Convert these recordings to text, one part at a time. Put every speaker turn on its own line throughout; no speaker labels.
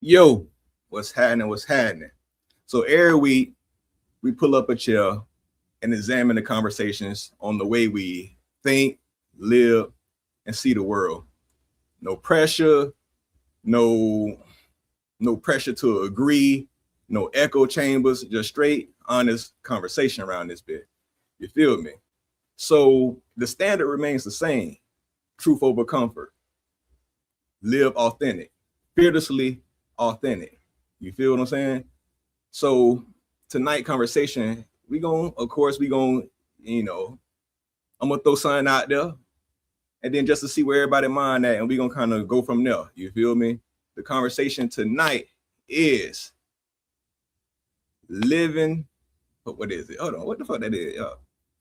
Yo, what's happening? What's happening? So every week we pull up a chair and examine the conversations on the way we think, live, and see the world. No pressure, no no pressure to agree, no echo chambers, just straight, honest conversation around this bit. You feel me? So the standard remains the same: truth over comfort, live authentic, fearlessly authentic. You feel what I'm saying? So tonight conversation, you know, I'm gonna throw something out there, and then just to see where everybody mind at, and we gonna kind of go from there. You feel me? The conversation tonight is living. What is it? Hold on, what the fuck that is?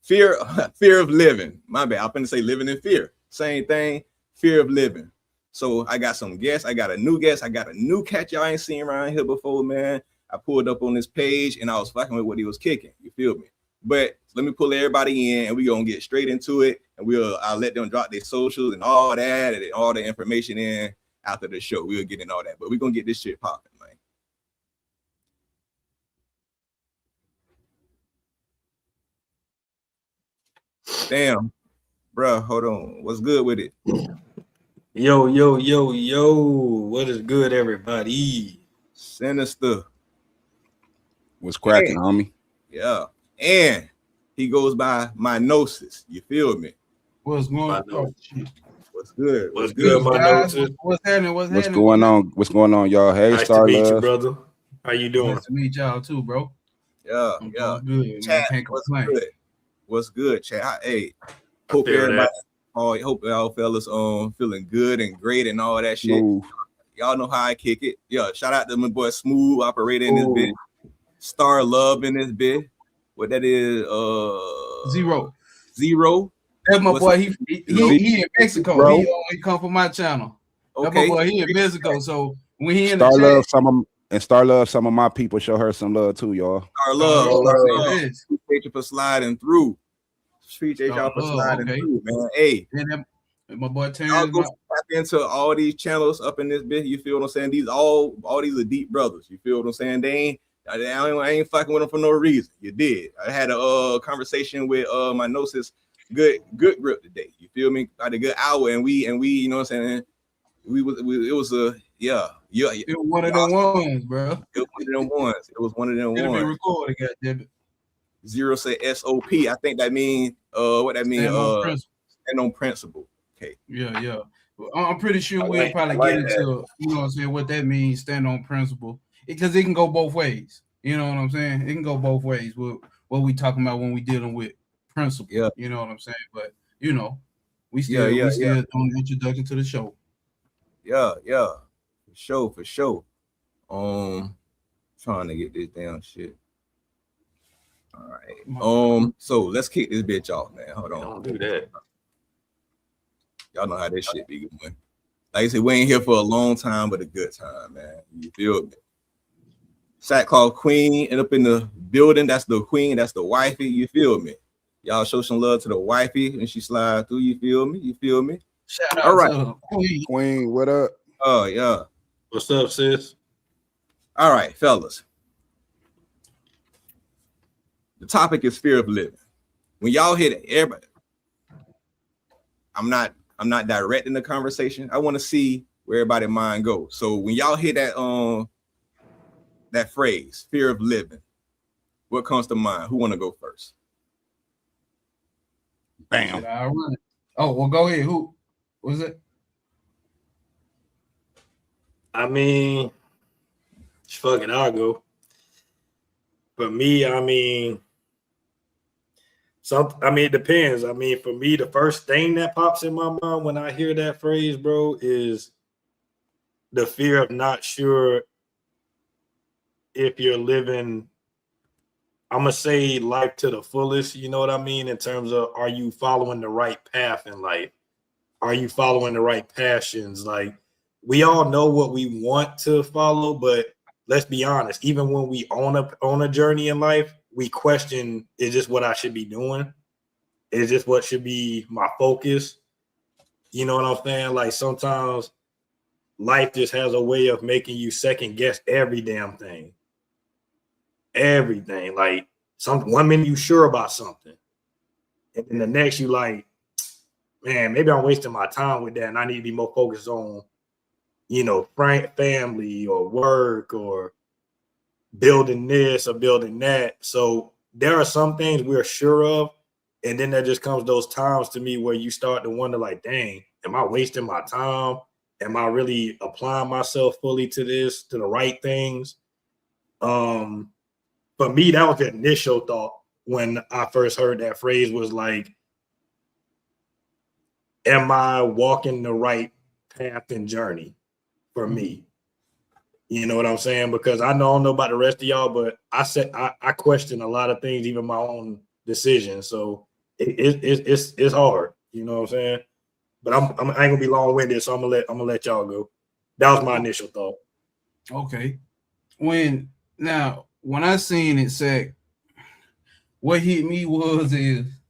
Fear, fear of living. My bad. I'm gonna say living in fear. Same thing. Fear of living. So I got some guests. I got a new guest. I got a new cat y'all ain't seen around here before, man. I pulled up on this page and I was fucking with what he was kicking. You feel me? But let me pull everybody in and we gonna get straight into it. And I'll let them drop their socials and all that and all the information in after the show. We'll get in all that. But we're gonna get this shit popping, man. Damn, bro, hold on. What's good with it?
Yo, yo, yo, yo. What is good, everybody?
Sinister.
What's cracking, homie?
Yeah. And he goes by my gnosis. You feel me?
What's going on?
What's good?
What's good, my
guys?
gnosis?
What's happening?
What's going on? What's going on, y'all? Hey,
Nice
Star
to meet you,
Love.
brother. How you doing?
Nice to meet y'all too, bro.
Yeah,
I'm
yeah.
doing good.
Chat,
Can't
what's
complain.
good? What's good, chat? Hey, hope
Feel
everybody,
that.
hope y'all fellas feeling good and great and all that shit.
Smooth.
Y'all know how I kick it. Yeah, shout out to my boy Smooth operator in this
Ooh.
bit. Star Love in this bit. What that is?
Zero.
That's
my boy. He in Mexico.
Bro.
He come from my channel. That's
Okay.
my boy. He in Mexico. So when he in
Star
the
Love,
chat,
Star Love, some of my people. Show her some love too, y'all.
Star Love.
Yes.
Appreciate you for sliding through. Appreciate y'all for sliding through, man. Hey,
and my boy
y'all
Terrence.
go tap into all these channels up in this bit. You feel what I'm saying? These all these are deep brothers. You feel what I'm saying? I ain't fucking with them for no reason. You did. I had a conversation with my gnosis. Good grip today. You feel me? About a good hour, and we, you know what I'm saying? It was
one of them ones, bro.
It was one of them
It'll
ones.
be recorded, goddamn it.
Zero say SOP. I think that means what that means. Stand on principle. Okay.
Yeah. I'm pretty sure we'll probably get into, you know what I'm saying, what that means, stand on principle. Because it can go both ways. You know what I'm saying? It can go both ways with what we talking about when we dealing with principle.
Yeah.
You know what I'm saying? But you know, we still doing the introduction to the show.
Yeah. For sure. Trying to get this damn shit. All right. So let's kick this bitch off, man. Hold on.
Don't do that.
Y'all know how this shit be going. Like I said, we ain't here for a long time, but a good time, man. You feel me? Sackcloth Queen and up in the building. That's the queen. That's the wifey. You feel me? Y'all show some love to the wifey and she slide through. You feel me?
Shout out
all right.
to
Queen, what up?
Oh, yeah.
What's up, sis?
All right, fellas. The topic is fear of living. When y'all hit it, everybody, I'm not directing the conversation. I want to see where everybody's mind goes. So when y'all hear that phrase, fear of living, what comes to mind? Who want to go first?
Bam.
Oh, well, go ahead. Who was it?
I mean, fuck it, I'll go. For me, it depends. I mean, for me, the first thing that pops in my mind when I hear that phrase, bro, is the fear of not sure if you're living, I'm going to say life to the fullest, you know what I mean? In terms of, are you following the right path in life? Are you following the right passions? Like, we all know what we want to follow, but let's be honest, even when we on a journey in life, we question, is this what I should be doing? Is this what should be my focus? You know what I'm saying? Like, sometimes life just has a way of making you second guess every damn thing. Everything. Like one minute you sure about something, and then the next you like, man, maybe I'm wasting my time with that, and I need to be more focused on, family or work or building this or building that. So there are some things we're sure of, and then there just comes those times to me where you start to wonder, like, dang, am I wasting my time? Am I really applying myself fully to this, to the right things? For me, that was the initial thought when I first heard that phrase, was like, am I walking the right path and journey for me? You know what I'm saying? Because I don't know about the rest of y'all, but I question a lot of things, even my own decisions. So it's hard. You know what I'm saying? But I ain't gonna be long-winded, so I'm gonna let y'all go. That was my initial thought.
Okay. When I seen it, said, what hit me was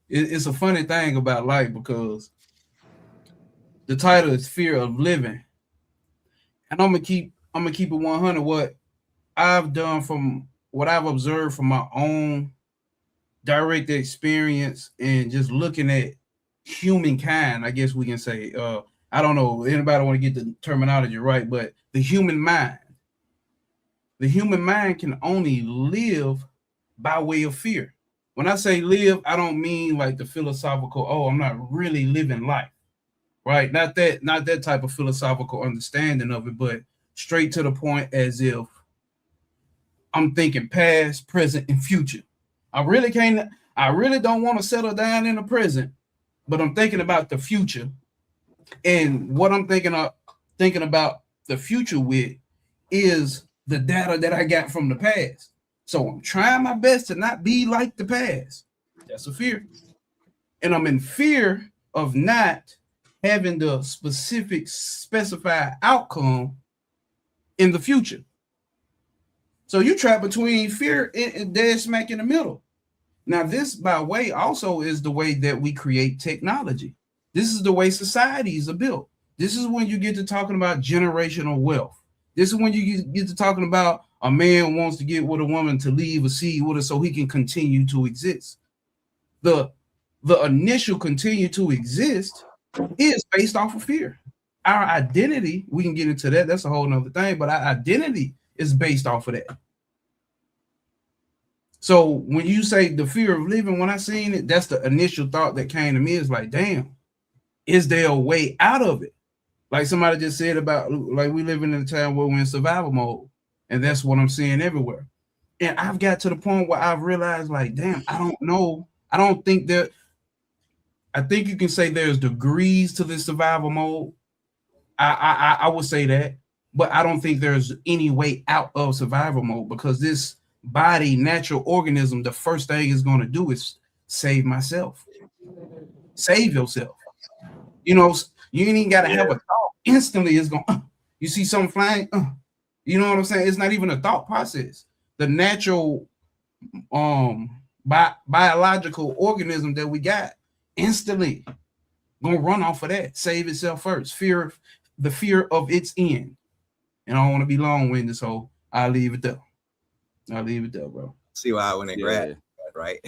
it's a funny thing about life, because the title is Fear of Living, and I'm gonna keep it 100. What I've done, from what I've observed from my own direct experience and just looking at humankind, I guess we can say, I don't know, anybody want to get the terminology right, but the human mind can only live by way of fear. When I say live, I don't mean like the philosophical, I'm not really living life, right? Not that type of philosophical understanding of it, but straight to the point, as if I'm thinking past, present, and future. I really don't want to settle down in the present, but I'm thinking about the future. And what I'm thinking about the future with is the data that I got from the past. So I'm trying my best to not be like the past. That's a fear. And I'm in fear of not having the specified outcome in the future. So you trap between fear and dead smack in the middle. Now, this, by way, also is the way that we create technology. This is the way societies are built. This is when you get to talking about generational wealth. This is when you get to talking about a man wants to get with a woman to leave a seed with her so he can continue to exist. The initial continue to exist is based off of fear. Our identity, we can get into that. That's a whole nother thing, but our identity is based off of that. So when you say the fear of living, when I seen it, that's the initial thought that came to me, is like, damn, is there a way out of it? Like somebody just said about, like, we living in a time where we're in survival mode, and that's what I'm seeing everywhere. And I've got to the point where I've realized, like, damn, I don't know. I think you can say there's degrees to this survival mode. I would say that, but I don't think there's any way out of survival mode, because this body, natural organism, the first thing it's going to do is save myself. Save yourself. You know, you ain't even got to have a thought. Instantly, it's going, you see something flying, you know what I'm saying? It's not even a thought process. The natural biological organism that we got instantly gonna run off of that, save itself first. The fear of its end. And I don't want to be long-winded, so I'll leave it there. Bro.
See why I went and grabbed, right?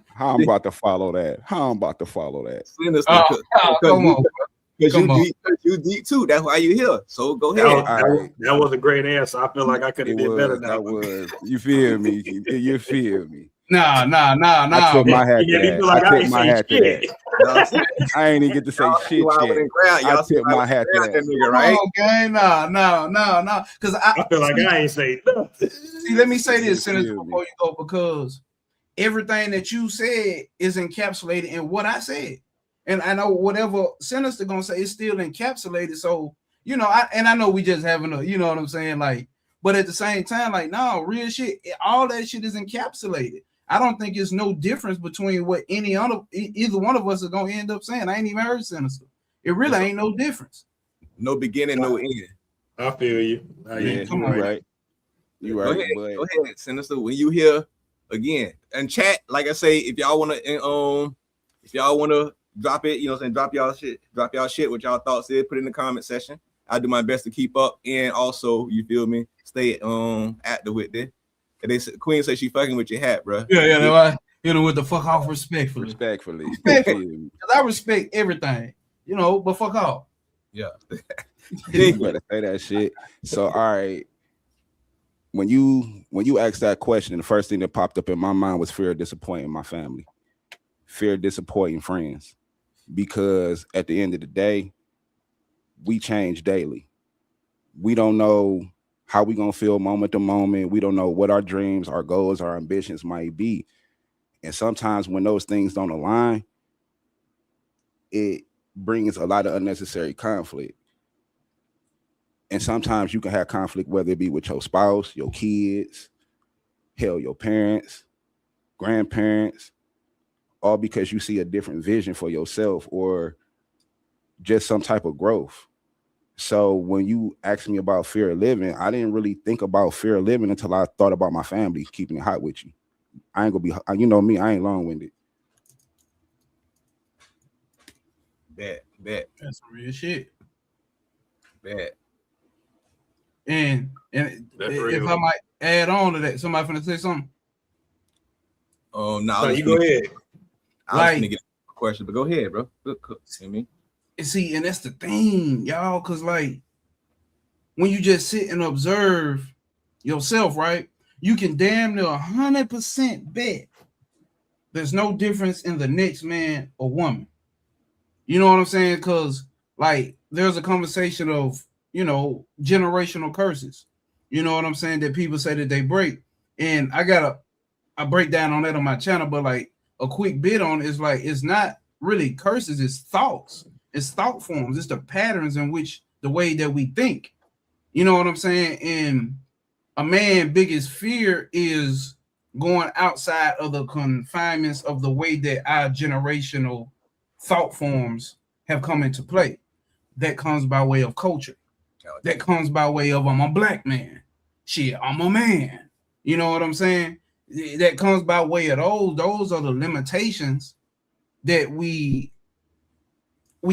How I'm about to follow that?
Come on,
because you deep too. That's why you here. So go ahead.
That was a great answer. I feel like I could have did better now.
You feel me? You feel me?
Nah.
I took my hat to that.
Like
I took my hat to that. I ain't even get to say shit yet. I took my hat to that.
Nigga,
right? Okay, no. Because
I feel like I ain't say nothing.
See, let me say this sentence before you go, because everything that you said is encapsulated in what I said. And I know whatever Sinister gonna say is still encapsulated. So, you know, I know we just having a, you know what I'm saying? Like, but at the same time, like, no, real shit, all that shit is encapsulated. I don't think it's no difference between what either one of us are gonna end up saying. I ain't even heard Sinister. It really ain't no difference.
No beginning, no end.
I feel you.
Come on, right. You right.
Go ahead, Sinister. When you hear again and chat, like I say, if y'all wanna drop it. You know what I'm saying? Drop y'all shit. What y'all thoughts is. Put it in the comment section. I do my best to keep up, and also, you feel me? Stay active with it. And they said, Queen said she fucking with your hat, bro.
Yeah. With the fuck off respectfully.
Respectfully.
I respect everything, but fuck off.
Yeah.
You better say that shit. So, all right. When you asked that question, the first thing that popped up in my mind was fear of disappointing my family, fear of disappointing friends, because at the end of the day, we change daily. We don't know how we gonna feel moment to moment. We don't know what our dreams, our goals, our ambitions might be. And sometimes when those things don't align, it brings a lot of unnecessary conflict. And sometimes you can have conflict, whether it be with your spouse, your kids, hell, your parents, grandparents, all because you see a different vision for yourself or just some type of growth. So when you asked me about fear of living, I didn't really think about fear of living until I thought about my family, keeping it hot with you. I ain't gonna be, you know me, I ain't long-winded.
Bet.
That's some real shit.
Bet.
And if I might add on to that, somebody finna say something.
No,
you go ahead.
I was gonna get a question, but go ahead, bro. See me.
See, and that's the thing, y'all, because like when you just sit and observe yourself, right? You can damn near 100% bet there's no difference in the next man or woman. You know what I'm saying? Because like there's a conversation of, generational curses. You know what I'm saying? That people say that they break. And I got a breakdown on that on my channel, but like a quick bit on it is like, it's not really curses, it's thoughts. It's thought forms. It's the patterns in which the way that we think. You know what I'm saying? And a man's biggest fear is going outside of the confinements of the way that our generational thought forms have come into play. That comes by way of culture. That comes by way of I'm a black man. Shit, I'm a man. You know what I'm saying? That comes by way of those. Those are the limitations that we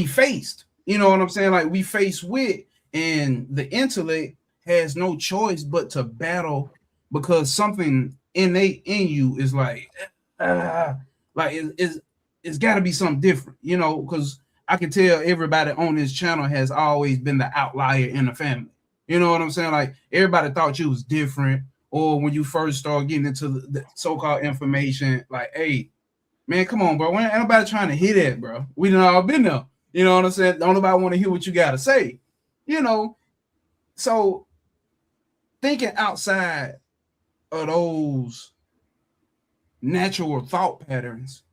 faced. You know what I'm saying? Like we faced with, and the intellect has no choice but to battle because something innate in you is like it's got to be something different, because I can tell everybody on this channel has always been the outlier in the family. You know what I'm saying? Like everybody thought you was different, or when you first start getting into the so-called information, like, hey, man, come on, bro. Ain't nobody trying to hear that, bro. We done all been there. You know what I'm saying? Don't nobody want to hear what you got to say, So thinking outside of those natural thought patterns,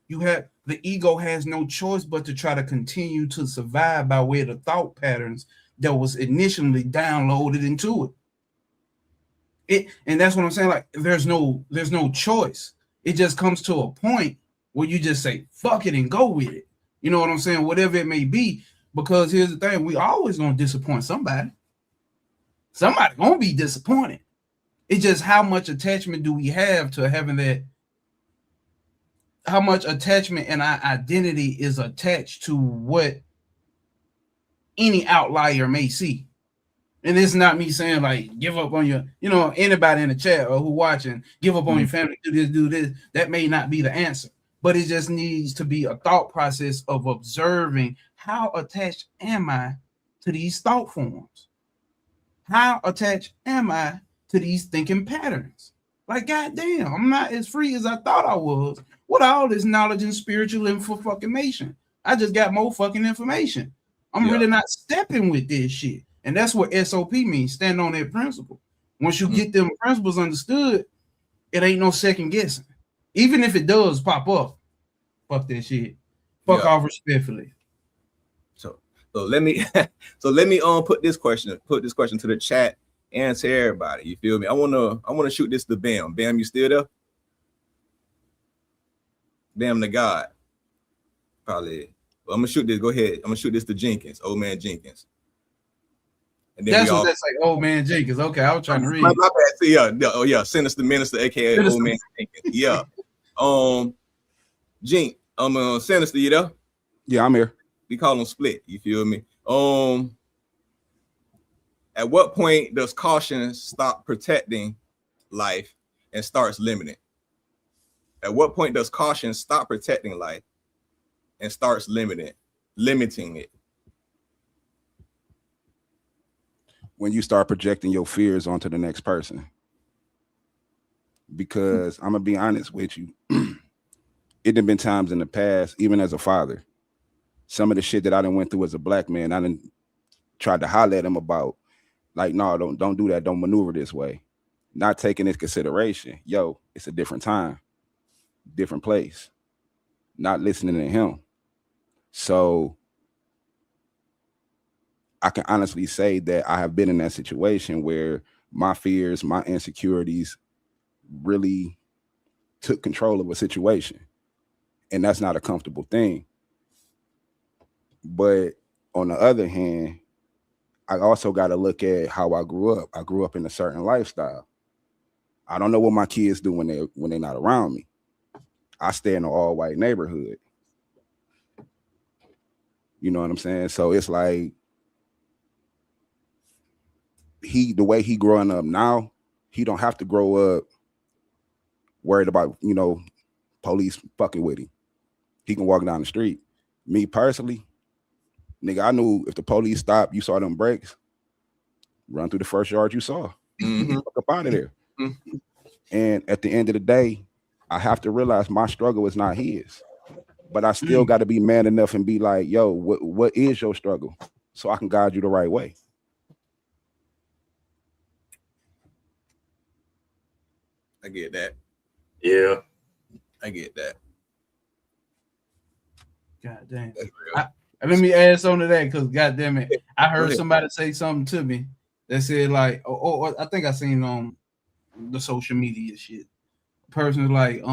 the ego has no choice but to try to continue to survive by way of the thought patterns that was initially downloaded into it. And that's what I'm saying. Like there's no choice. It just comes to a point where you just say, fuck it and go with it. You know what I'm saying? Whatever it may be, because here's the thing, we always gonna disappoint somebody. Somebody gonna be disappointed. It's just how much attachment do we have to having that, how much attachment and our identity is attached to what any outlier may see. And it's not me saying like give up on your, anybody in the chat or who watching, give up on your family, do this. That may not be the answer. But it just needs to be a thought process of observing how attached am I to these thought forms? How attached am I to these thinking patterns? Like, goddamn, I'm not as free as I thought I was. What all this knowledge and spiritual information? I just got more fucking information. I'm really not stepping with this shit. And that's what SOP means, stand on that principle. Once you get them principles understood, it ain't no second guessing. Even if it does pop up, fuck that shit. Fuck off respectfully.
So let me put this question to the chat and to everybody. You feel me? I wanna shoot this to Bam. Bam, you still there? Bam the God. Probably. Well, I'm gonna shoot this. Go ahead. I'm gonna shoot this to Jenkins, old man Jenkins.
And then that's what that's like, old man Jenkins. Okay, I was trying to read.
My bad. Sinister Minister, aka old man Jenkins. Yeah. Jink, Sinister, you there?
Yeah, I'm here.
We call them split. You feel me? At what point does caution stop protecting life and starts limiting? At what point does caution stop protecting life and starts limiting it?
When you start projecting your fears onto the next person. Because I'm gonna be honest with you, it have been times in the past, even as a father, some of the shit that I done went through as a black man, I done tried to holler at him about, like, no, don't do that, don't maneuver this way. Not taking into consideration, yo, it's a different time, different place. Not listening to him. So I can honestly say that I have been in that situation where my fears, my insecurities really took control of a situation. And that's not a comfortable thing. But on the other hand, I also got to look at how I grew up. I grew up in a certain lifestyle. I don't know what my kids do when they're not around me. I stay in an all-white neighborhood. You know what I'm saying? So it's like the way he growing up now, he don't have to grow up worried about, police fucking with him. He can walk down the street. Me personally, nigga, I knew if the police stopped, you saw them brakes, run through the first yard you saw. Fuck up out of there. And at the end of the day, I have to realize my struggle is not his. But I still got to be man enough and be like, yo, what is your struggle? So I can guide you the right way.
I get that.
Yeah.
I get that.
God damn. Let me add something to that, because God damn it, I heard somebody say something to me that said like, I think I seen on the social media shit. A person was like,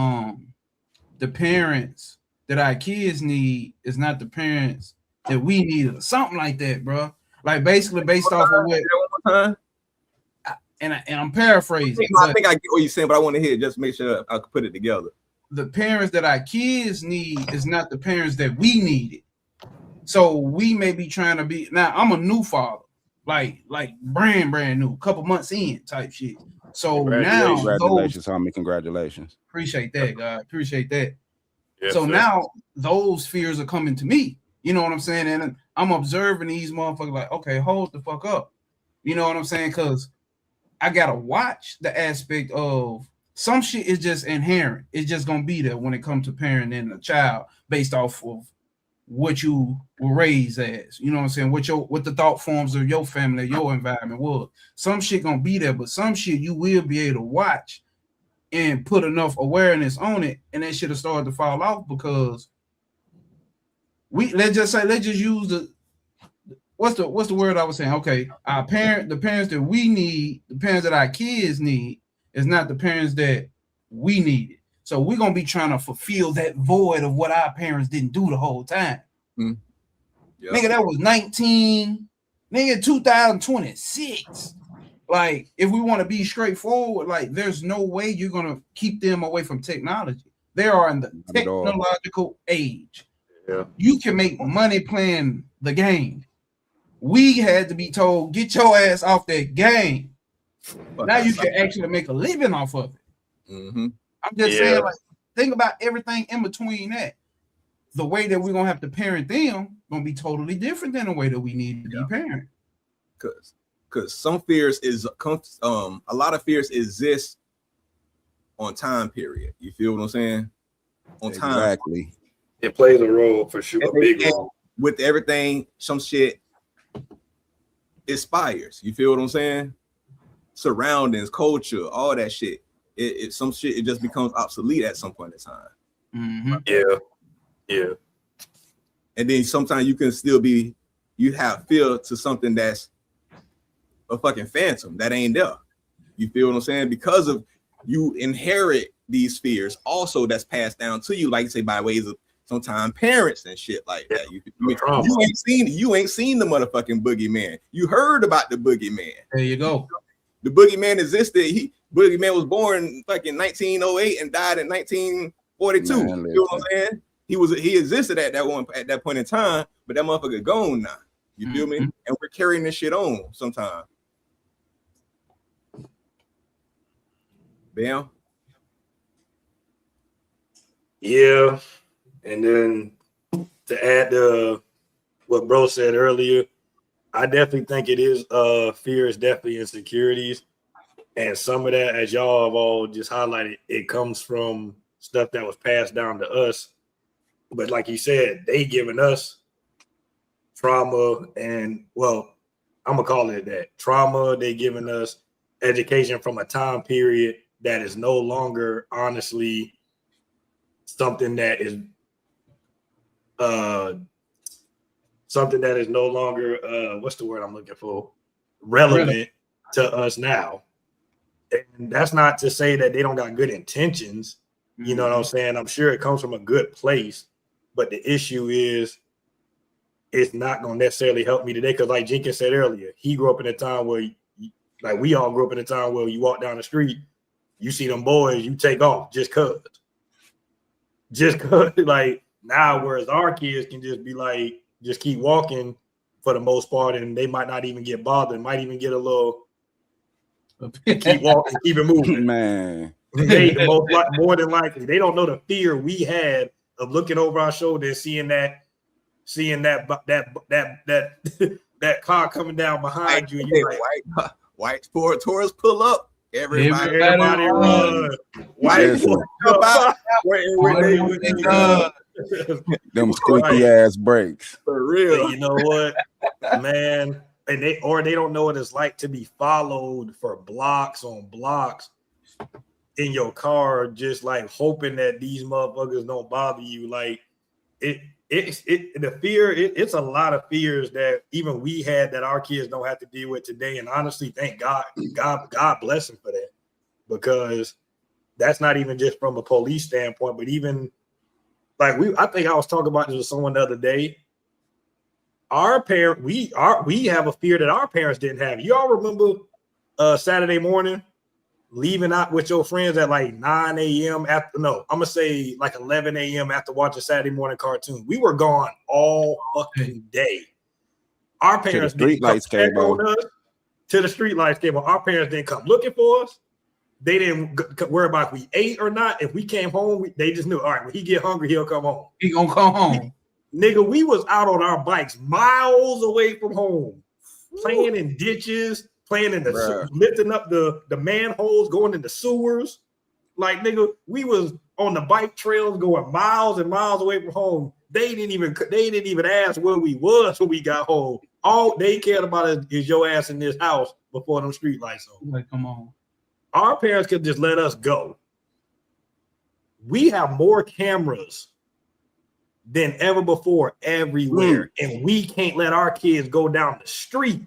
the parents that our kids need is not the parents that we need, or something like that, bro. Like basically based off of what. And I'm paraphrasing.
I think I get what you're saying, but I want to hear it just to make sure I can put it together.
The parents that our kids need is not the parents that we needed. So we may be trying to be, now I'm a new father, like brand new, couple months in type shit. So now
congratulations, homie, congratulations.
Appreciate that, God. Appreciate that.
Yes,
so
sir.
Now those fears are coming to me. You know what I'm saying? And I'm observing these motherfuckers like, okay, hold the fuck up. You know what I'm saying? Because I gotta watch the aspect of some shit is just inherent. It's just gonna be there when it comes to parenting a child based off of what you were raised as. You know what I'm saying? What the thought forms of your family, your environment was. Some shit gonna be there, but some shit you will be able to watch and put enough awareness on it, and that shit will start to fall off because let's just use the what's the word I was saying? Okay, the parents that we need, the parents that our kids need, is not the parents that we needed. So we're gonna be trying to fulfill that void of what our parents didn't do the whole time. Yep. Nigga, that was 2026. Like, if we want to be straightforward, like, there's no way you're gonna keep them away from technology. They are in the technological age.
Yeah.
You can make money playing the game. We had to be told, get your ass off that game. Now you can actually make a living off of it. I'm just saying, like, think about everything in between that. The way that we're gonna have to parent them gonna be totally different than the way that we need to be parent.
Because some fears a lot of fears exist on time period. You feel what I'm saying? On time.
Exactly.
It plays a role for sure. A big role.
With everything, some shit expires. You feel what I'm saying? Surroundings, culture, all that shit. Some shit, it just becomes obsolete at some point in time.
Yeah.
And then sometimes you can still you have fear to something that's a fucking phantom that ain't there. You feel what I'm saying? Because of you inherit these fears also that's passed down to you, like you say, by ways of sometimes parents and shit like that. You ain't seen the motherfucking boogeyman. You heard about the boogeyman.
There you go.
The boogeyman existed. Boogeyman was born fucking 1908 and died in 1942. You know what I'm saying? he existed at that point in time, but that motherfucker gone now. You feel me? And we're carrying this shit on sometimes. Bam.
Yeah, and then to add to what bro said earlier, I definitely think it is fear is definitely insecurities, and some of that, as y'all have all just highlighted, it comes from stuff that was passed down to us. But like you said, they giving us trauma, and well, I'm gonna call it that trauma. They giving us education from a time period that is no longer honestly something that is no longer what's the word I'm looking for, relevant to us now. And that's not to say that they don't got good intentions. You know what I'm saying? I'm sure it comes from a good place, but the issue is it's not going to necessarily help me today, because like Jenkins said earlier, he grew up in a time where like we all grew up in a time where you walk down the street, you see them boys, you take off just cause like now, whereas our kids can just be like, just keep walking for the most part, and they might not even get bothered, might even get a little keep walking, keep it moving.
Man,
They more than likely, they don't know the fear we had of looking over our shoulder and seeing that that car coming down behind you. And you're like,
white Ford Taurus pull up. Everybody
run. White Ford jump out.
Them squeaky ass brakes.
For real.
But you know what, man? And they don't know what it's like to be followed for blocks on blocks in your car, just like hoping that these motherfuckers don't bother you. Like the fear, it's a lot of fears that even we had that our kids don't have to deal with today. And honestly, thank God bless them for that, because that's not even just from a police standpoint, but even like I think I was talking about this with someone the other day. We have a fear that our parents didn't have. You all remember Saturday morning leaving out with your friends at like 9 a.m. I'm gonna say like 11 a.m. after watching Saturday morning cartoon. We were gone all fucking day. Our parents didn't come check on us till the street lights came on. Our parents didn't come looking for us. They didn't worry about if we ate or not. If we came home, they just knew, all right, when he get hungry, he'll come home.
He gonna come home.
Nigga, we was out on our bikes miles away from home, playing in ditches, playing in the lifting up the manholes, going in the sewers. Like, nigga, we was on the bike trails going miles and miles away from home. They didn't even ask where we was when we got home. All they cared about is your ass in this house before them street lights on.
Like, come on.
Our parents could just let us go. We have more cameras than ever before everywhere, and we can't let our kids go down the street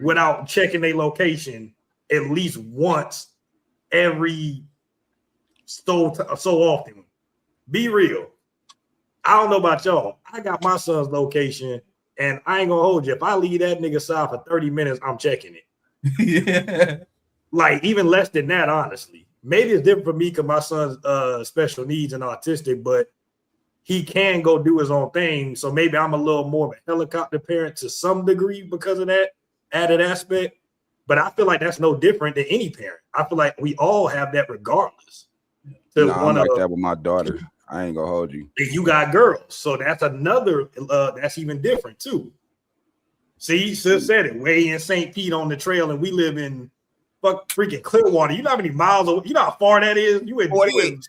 without checking their location at least once every so often. Be real. I don't know about y'all. I got my son's location, and I ain't gonna hold you. If I leave that nigga side for 30 minutes, I'm checking it.
Yeah.
Like even less than that, honestly. Maybe it's different for me because my son's special needs and autistic, but he can go do his own thing. So maybe I'm a little more of a helicopter parent to some degree because of that added aspect. But I feel like that's no different than any parent. I feel like we all have that regardless.
I'm like that with my daughter. I ain't gonna hold you.
You got girls. So that's another, that's even different too. See, Sis said it, way in St. Pete on the trail, and we live in freaking Clearwater. You know how many miles, you know how far that is? You in
40,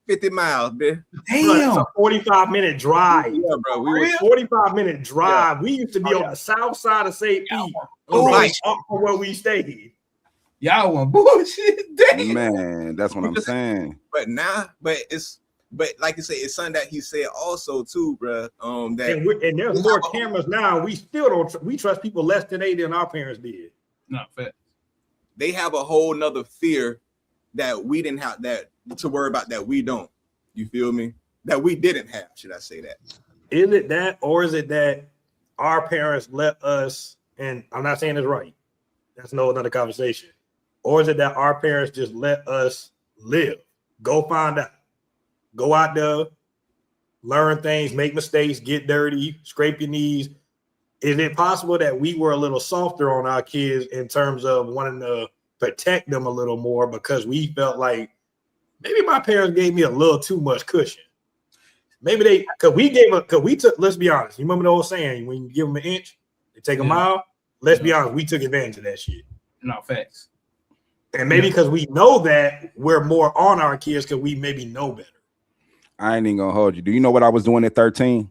50 miles, man.
Damn. It's a 45-minute drive.
Yeah, bro. We were
45-minute drive. Yeah. We used to be on the south side of St. Pete, up from where we stayed.
Y'all want bullshit. Damn.
Man, that's what I'm saying.
But like you say, it's something that he said also too, bro. And
there's more cameras now. We still don't. We trust people less today than our parents did.
Not fair.
They have a whole nother fear that we didn't have, that to worry about, that we don't. You feel me? That we didn't have. Should I say that?
Is it that, or is it that our parents let us? And I'm not saying it's right. That's another conversation. Or is it that our parents just let us live? Go find out. Go out there, learn things, make mistakes, get dirty, scrape your knees. Is it possible that we were a little softer on our kids in terms of wanting to protect them a little more because we felt like maybe my parents gave me a little too much cushion? Maybe we took, let's be honest. You remember the old saying, when you give them an inch, they take a mile? Let's be honest, we took advantage of that shit.
No, facts.
And maybe because we know that, we're more on our kids because we maybe know better.
I ain't even gonna hold you. Do you know what I was doing at 13?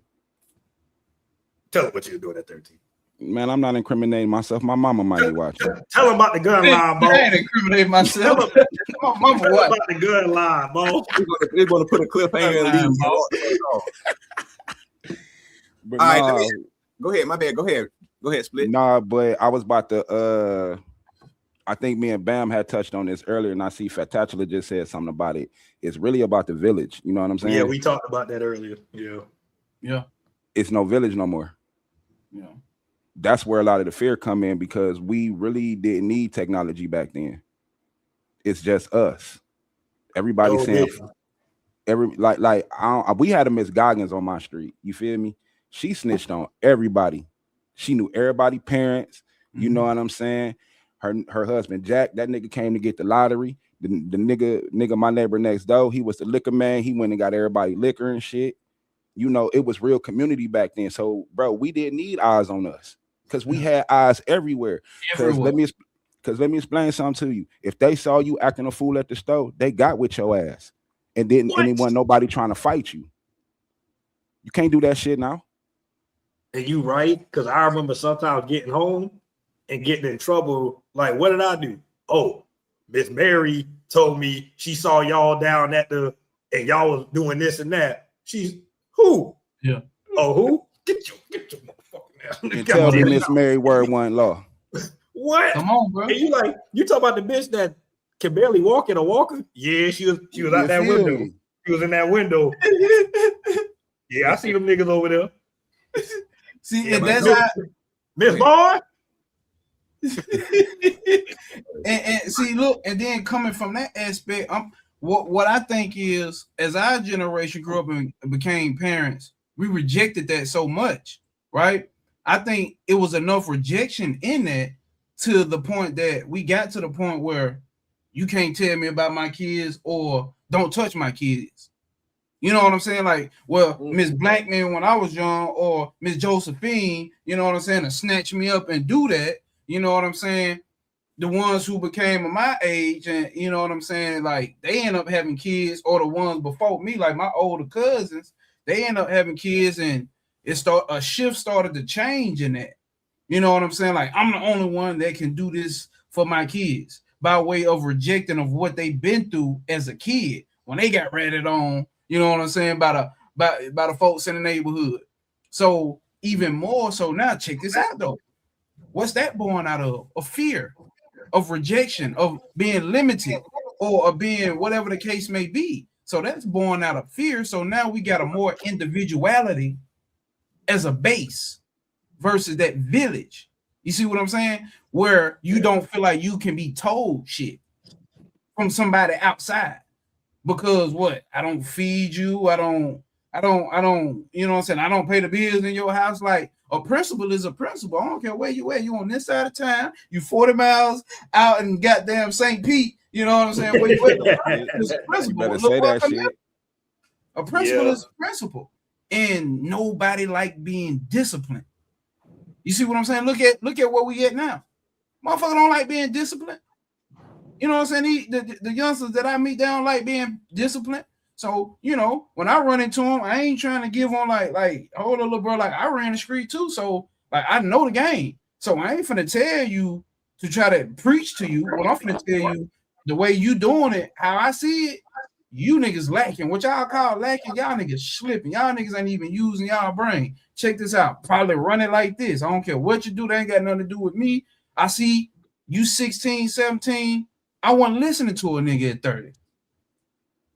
Tell them what you were doing at 13.
Man, I'm not incriminating myself. My mama might be watching.
Tell them about the gun line, bro.
I ain't incriminating myself.
My mama, what about the gun line, bro?
They're going to put a cliffhanger and leave.
But
All right, go ahead. My bad. Go ahead, Split.
Nah, but I was about to. I think me and Bam had touched on this earlier, and I see Fatatula just said something about it. It's really about the village. You know what I'm saying?
Yeah, we talked about that earlier.
Yeah.
It's no village no more.
Yeah.
That's where a lot of the fear come in because we really didn't need technology back then. It's just us. Everybody saying we had a Miss Goggins on my street. You feel me? She snitched on everybody. She knew everybody parents. You know what I'm saying? Her husband Jack, that nigga came to get the lottery. The nigga, my neighbor next door, he was the liquor man. He went and got everybody liquor and shit. You know, it was real community back then. So, bro, we didn't need eyes on us because we had eyes everywhere. Because let me explain something to you. If they saw you acting a fool at the store, they got with your ass, and didn't anyone nobody trying to fight you. You can't do that shit now.
And you right, because I remember sometimes getting home and getting in trouble. Like, what did I do? Oh, Miss Mary told me she saw y'all down at and y'all was doing this and that. She's who?
Yeah.
Oh, who? Get your motherfucking ass.
And tell me Miss Mary word one law.
What?
Come on, bro.
And you talk about the bitch that can barely walk in a walker? Yeah, she was out that window.
Me?
She was in that window. Yeah, I see them niggas over there.
See, and that's how
Miss Boy.
and see, look, and then coming from that aspect, what I think is, as our generation grew up and became parents, we rejected that so much, right? I think it was enough rejection in that to the point that we got to the point where you can't tell me about my kids or don't touch my kids. You know what I'm saying? Like, well, Miss Blackman when I was young, or Miss Josephine, you know what I'm saying, to snatch me up and do that. You know what I'm saying? The ones who became of my age, and you know what I'm saying, like they end up having kids, or the ones before me, like my older cousins, they end up having kids, and a shift started to change in that. You know what I'm saying? Like, I'm the only one that can do this for my kids by way of rejecting of what they've been through as a kid when they got ratted on. You know what I'm saying? By the folks in the neighborhood. So even more so now, check this out though. What's that born out of? Of fear, of rejection, of being limited, or of being whatever the case may be. So that's born out of fear. So now we got a more individuality as a base versus that village. You see what I'm saying? Where you don't feel like you can be told shit from somebody outside. Because what? I don't feed you. I don't, you know what I'm saying? I don't pay the bills in your house. Like, a principle is a principle. I don't care where you at. You on this side of town. You 40 miles out in goddamn St. Pete. You know what I'm saying? Where you at? It's a principle.
You better say that shit.
A principle is a principle. And nobody like being disciplined. You see what I'm saying? Look at where we at now. Motherfucker don't like being disciplined. You know what I'm saying? The youngsters that I meet, they don't like being disciplined. So, you know, when I run into them, I ain't trying to give them like, hold a little bro, like I ran the street too. So, like, I know the game. So I ain't finna tell you to try to preach to you. What I'm finna tell you, the way you doing it, how I see it, you niggas lacking. What y'all call lacking, y'all niggas slipping. Y'all niggas ain't even using y'all brain. Check this out. Probably run it like this. I don't care what you do. That ain't got nothing to do with me. I see you 16, 17. I wasn't listening to a nigga at 30.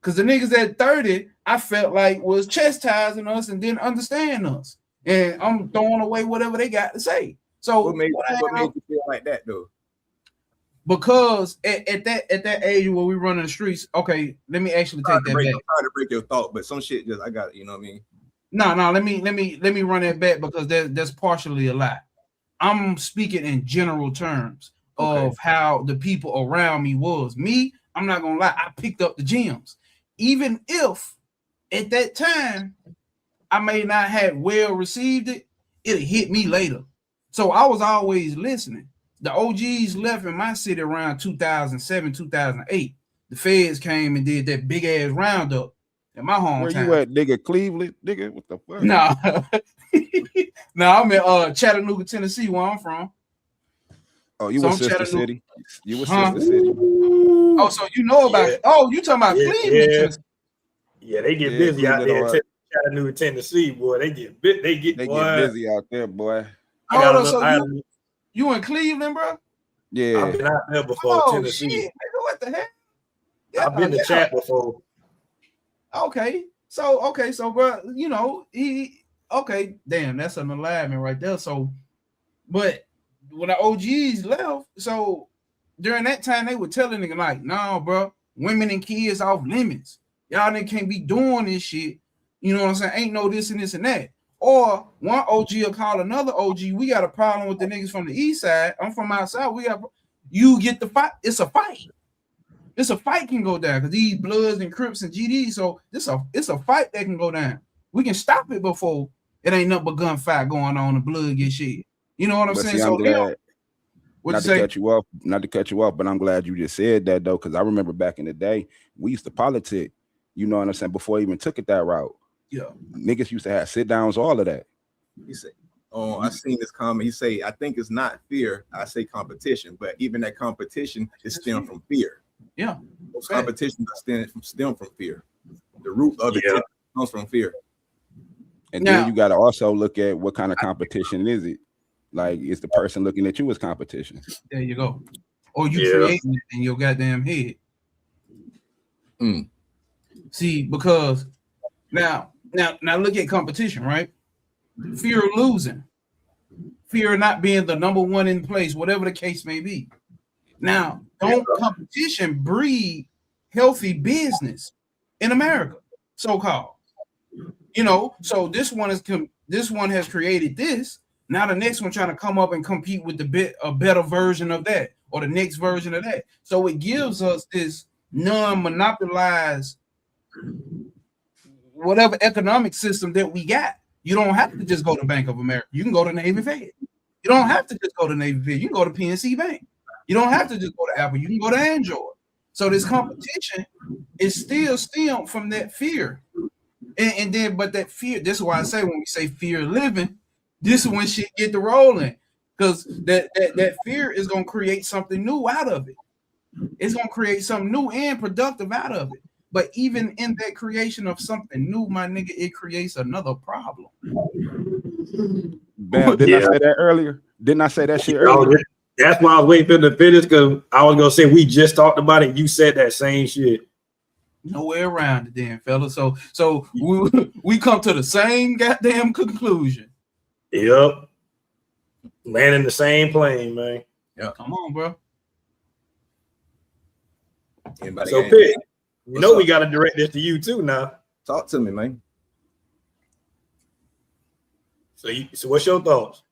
Because the niggas at 30, I felt like was chastising us and didn't understand us. And I'm throwing away whatever they got to say. So
what made you feel like that though?
Because at that age where we run in the streets, okay, let me actually take that back.
I'm trying to break your thought, but some shit just I got, you know what I mean?
No, let me run that back because that's partially a lie. I'm speaking in general terms of how the people around me was. Me, I'm not gonna lie, I picked up the gems. Even if at that time I may not have well received it, it'll hit me later. So I was always listening. The OGs left in my city around 2007, 2008. The feds came and did that big ass roundup in my hometown.
Where you at, nigga? Cleveland, nigga? What the fuck?
Nah. Nah, I'm in Chattanooga, Tennessee, where I'm from.
Oh, you
So
were
I'm
Sister
Chattanooga.
City. You were Sister City.
Oh, so you know about it. Oh, you talking about Cleveland, Tennessee.
Yeah, they get busy out there
Cleveland,
in Chattanooga, Tennessee, boy. They get
busy out there, boy.
You in Cleveland, bro?
Yeah.
I've been out there before, Tennessee.
Shit, nigga, what the heck? Yeah,
I've been to chat before.
Okay, so bro, you know, damn, that's an alignment right there. So, but when the OGs left, so during that time they were telling nigga like, nah, bro, women and kids off limits. Y'all nigga can't be doing this shit. You know what I'm saying? Ain't no this and this and that. Or one OG will call another OG. We got a problem with the niggas from the east side. I'm from outside. You get the fight. It's a fight. It's a fight can go down because these Bloods and Crips and GDs. So it's a fight that can go down. We can stop it before it ain't nothing but gunfight going on and blood get shit. You know what I'm saying?
See,
so
I'm glad,
not to
cut you off, but I'm glad you just said that though, because I remember back in the day we used to politic. You know what I'm saying? Before I even took it that route.
Yeah,
niggas used to have sit downs, all of that.
He said, "Oh, I seen this comment. He say, I think it's not fear. I say competition, but even that competition is stemmed from fear.
Yeah,
competition stem from fear. The root of it comes from fear.
And then you got to also look at what kind of competition is it. Like, is the person looking at you as competition?
There you go. Or you creating it in your goddamn head. See, because now look at competition, right? Fear of losing, fear of not being the number one in place, whatever the case may be. Now, don't competition breed healthy business in America, so-called? You know, so this one has created this. Now the next one trying to come up and compete with a better version of that, or the next version of that. So it gives us this non-monopolized whatever economic system that we got. You don't have to just go to Bank of America. You can go to Navy Fed. You don't have to just go to Navy Fed. You can go to PNC Bank. You don't have to just go to Apple. You can go to Android. So this competition is still stemmed from that fear. And then, but that fear, this is why I say when we say fear of living, this is when shit get to rolling. Because that fear is going to create something new out of it. It's going to create something new and productive out of it. But even in that creation of something new, my nigga, it creates another problem.
Bam, didn't I say that earlier? Didn't I say that shit earlier?
That's why I was waiting for the finish, because I was going to say we just talked about it. You said that same shit.
No way around it then, fella. So we come to the same goddamn conclusion.
Yep. Landing the same plane, man.
Yeah.
Come on, bro.
Anybody
so, Pitt, you know we got to direct this to you too now.
Talk to me, man.
So what's your thoughts?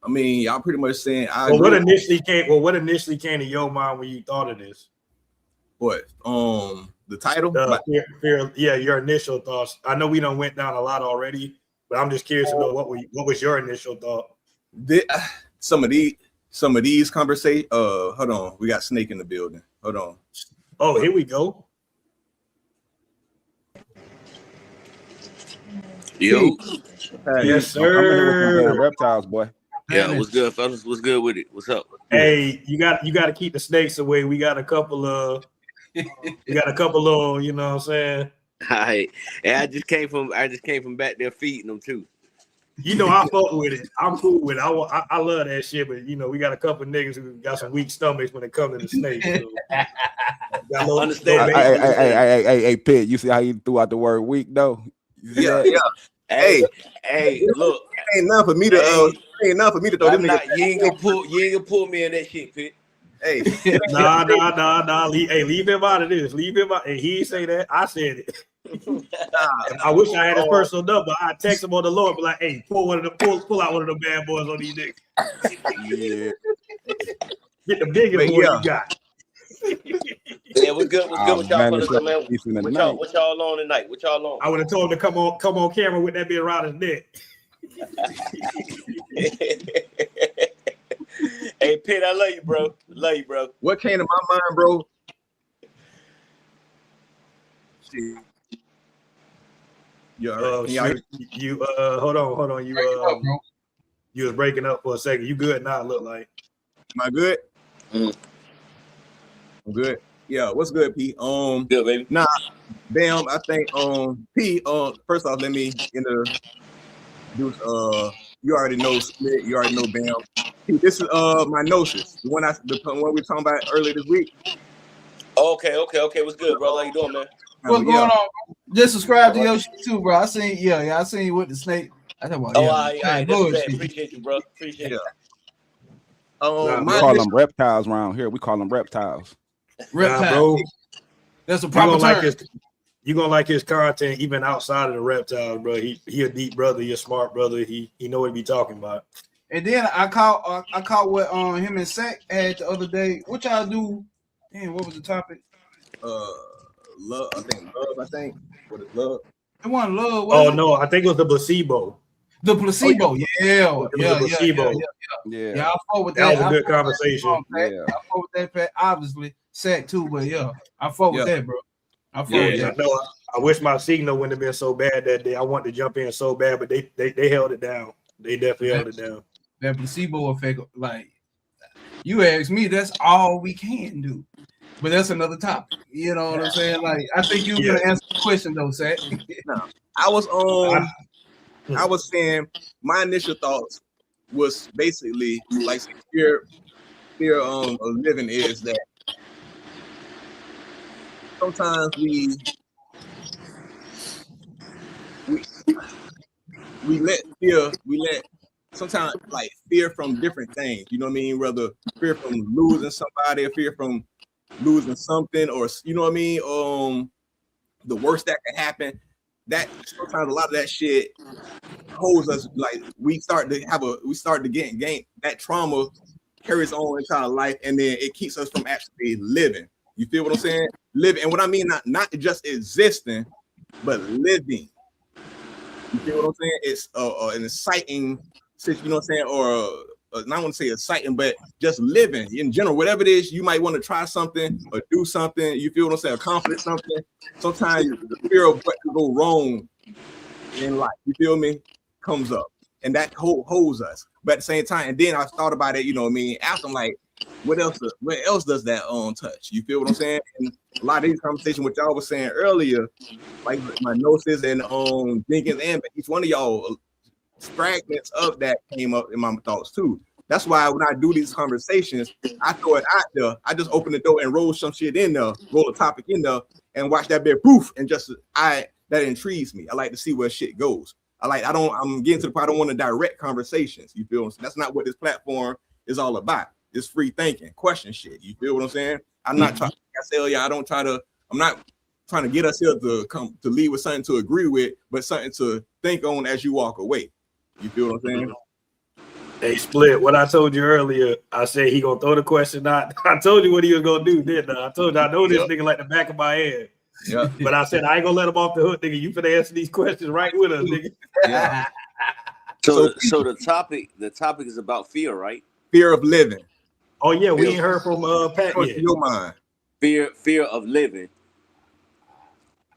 I mean, y'all pretty much saying
what initially came to your mind when you thought of this?
What? The title?
Fear, your initial thoughts. I know we done went down a lot already, but I'm just curious to know what was your initial thought?
Some of these conversations. Hold on, we got Snake in the building. Hold on.
Oh, here we go.
Yo.
Yes, sir.
I'm in here with reptiles, boy.
Yeah, what's good, fellas? What's good with it? What's up?
Hey, you got to keep the snakes away. We got a couple of you know what I'm saying?
All right. And I just came from back there feeding them too.
You know, I fuck with it. I'm cool with it. I love that shit, but you know, we got a couple of niggas who got some weak stomachs when it comes to the snakes. So.
Understand?
Hey, Pitt, you see how he threw out the word weak though?
Yeah.
Hey, look,
ain't enough for me to throw them niggas.
You ain't gonna pull me in that shit, Pitt.
Hey, nah. Leave him out of this. Leave him out. And he say that. I said it. I wish I had his personal number. I'd text him on the Lord, be like, hey, pull out one of the bad boys on these niggas.
Yeah.
Get the biggest one you got.
Yeah, what's good? What's good with y'all fellas, man? What y'all on tonight? What y'all on?
I would have told him to come on camera with that bit around his neck.
Hey, Pitt, I love you, bro. Love you, bro.
What came to my mind, bro? Shit.
You hold on. You was breaking up for a second. You good now? Look like.
Am I good? I'm good. Yeah, what's good, P?
Good, baby.
Nah, Bam. I think P. First off, let me introduce. You already know Split. You already know Bam. P, this is my Gnosis, the one we were talking about earlier this week.
Okay. What's good, bro? How you doing, man?
What's going on, bro? Just subscribe to your shit too, bro. I seen you with the snake. I thought about
all right. Appreciate you, bro. Appreciate you.
We call them reptiles around here. We call them reptiles.
Bro.
That's a proper term.
You gonna like his content even outside of the reptiles, bro. He a deep brother. He a smart brother. He know what he be talking about.
And then I caught what him and Sack had the other day. What y'all do? Damn, what was the topic?
Love. I think. What is love?
It wasn't love.
No, I think it was the placebo.
The placebo, yeah.
Yeah,
I fought with
that. That was a good conversation.
I fought with that, obviously. Sack too, but yeah, I fought with that, bro. I
know. I wish my signal wouldn't have been so bad that day. I wanted to jump in so bad, but they held it down. They definitely held it down.
That placebo effect, like you asked me, that's all we can do. But that's another topic. You know what I'm saying? Like, I think you were gonna answer the question though, Sack.
No, I was saying my initial thoughts was basically like fear of living is that sometimes we let sometimes like fear from different things, you know what I mean? Whether fear from losing somebody or fear from losing something, or you know what I mean, the worst that can happen. That sometimes a lot of that shit holds us, like we start to gain that trauma carries on into our life, and then it keeps us from actually living. You feel what I'm saying? Living, and what I mean, not just existing, but living. You feel what I'm saying? It's an exciting situation, you know what I'm saying? Or not want to say exciting, but just living in general. Whatever it is, you might want to try something or do something. You feel what I'm saying? Accomplish something. Sometimes the fear of what could go wrong in life, you feel me, comes up, and that holds us. But at the same time, and then I thought about it, you know what I mean? After I'm like, what else does that touch? You feel what I'm saying? And a lot of these conversations, which y'all was saying earlier, like my Gnosis and Jenkins, and each one of y'all, fragments of that came up in my thoughts too. That's why when I do these conversations, I throw it out there. I just open the door and roll some shit in there, roll a topic in there, and watch that bit poof. And that intrigues me. I like to see where shit goes. I'm getting to the point I don't want to direct conversations. You feel? So that's not what this platform is all about. It's free thinking, question shit. You feel what I'm saying? I'm not trying. I'm not trying to get us here to come to leave with something to agree with, but something to think on as you walk away. You feel what I'm saying?
Hey, Split, what I told you earlier, I said he gonna throw the question out. I told you what he was gonna do, didn't I? I told you I know this nigga like the back of my head. Yeah. But I said I ain't gonna let him off the hook, nigga. You finna answer these questions right with us, nigga.
Yeah.
So the topic is about fear, right?
Fear of living.
Oh yeah, we ain't heard from Pat yet.
Your mind.
Fear of living.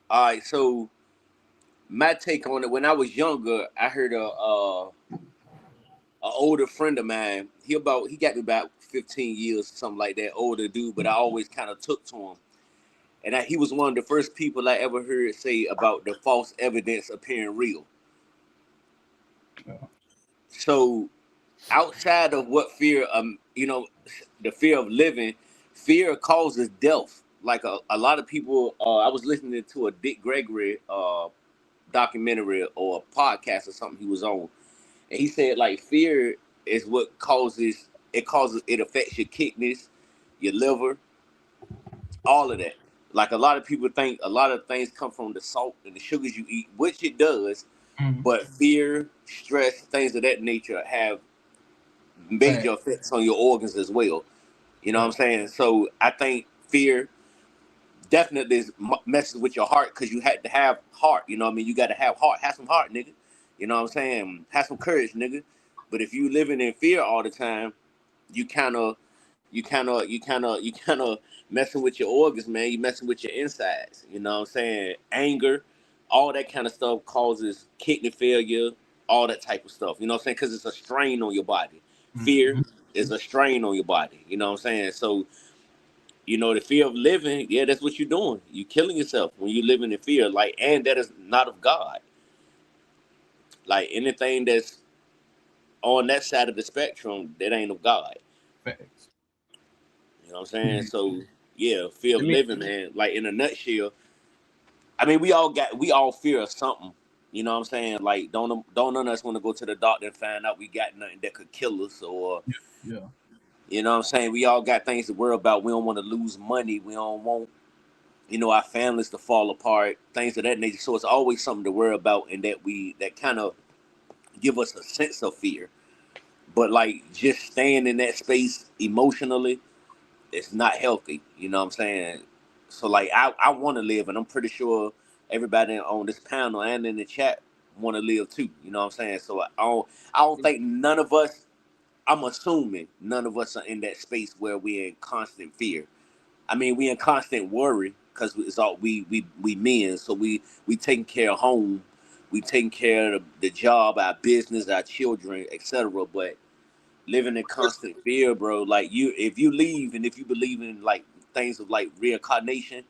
All right, so my take on it, when I was younger, I heard a older friend of mine. He got me about 15 years, something like that, older dude, but I always kind of took to him. And he was one of the first people I ever heard say about the false evidence appearing real. So outside of what fear, the fear of living, fear causes death. Like a lot of people, I was listening to a Dick Gregory documentary or a podcast or something he was on. And he said like fear is what it affects your kidneys, your liver, all of that. Like a lot of people think a lot of things come from the salt and the sugars you eat, which it does. But fear, stress, things of that nature have major effects on your organs as well. You know what I'm saying? So I think fear definitely messes with your heart because you had to have heart. You know what I mean? You got to have heart. Have some heart, nigga. You know what I'm saying? Have some courage, nigga. But if you living in fear all the time, you kind of messing with your organs, man. You messing with your insides. You know what I'm saying? Anger, all that kind of stuff causes kidney failure, all that type of stuff. You know what I'm saying? Because it's a strain on your body. Fear is a strain on your body. You know what I'm saying? So, you know, the fear of living, yeah, that's what you're doing. You're killing yourself when you're living in fear. Like, and that is not of God. Like anything that's on that side of the spectrum, that ain't of God.
Facts.
You know what I'm saying? So yeah, fear of living, man. Like in a nutshell, I mean, we all fear of something. You know what I'm saying? Like don't none of us want to go to the doctor and find out we got nothing that could kill us, or
Yeah.
you know what I'm saying? We all got things to worry about. We don't want to lose money. We don't want, you know, our families to fall apart, things of that nature. So it's always something to worry about, and that kind of give us a sense of fear. But like just staying in that space emotionally, it's not healthy. You know what I'm saying? So like I want to live, and I'm pretty sure everybody on this panel and in the chat want to live too. You know what I'm saying? So I don't think none of us. I'm assuming none of us are in that space where we're in constant fear. I mean, we in constant worry because it's all we men. So we taking care of home, we taking care of the job, our business, our children, etc. But living in constant fear, bro. Like if you leave and if you believe in like things of like reincarnation.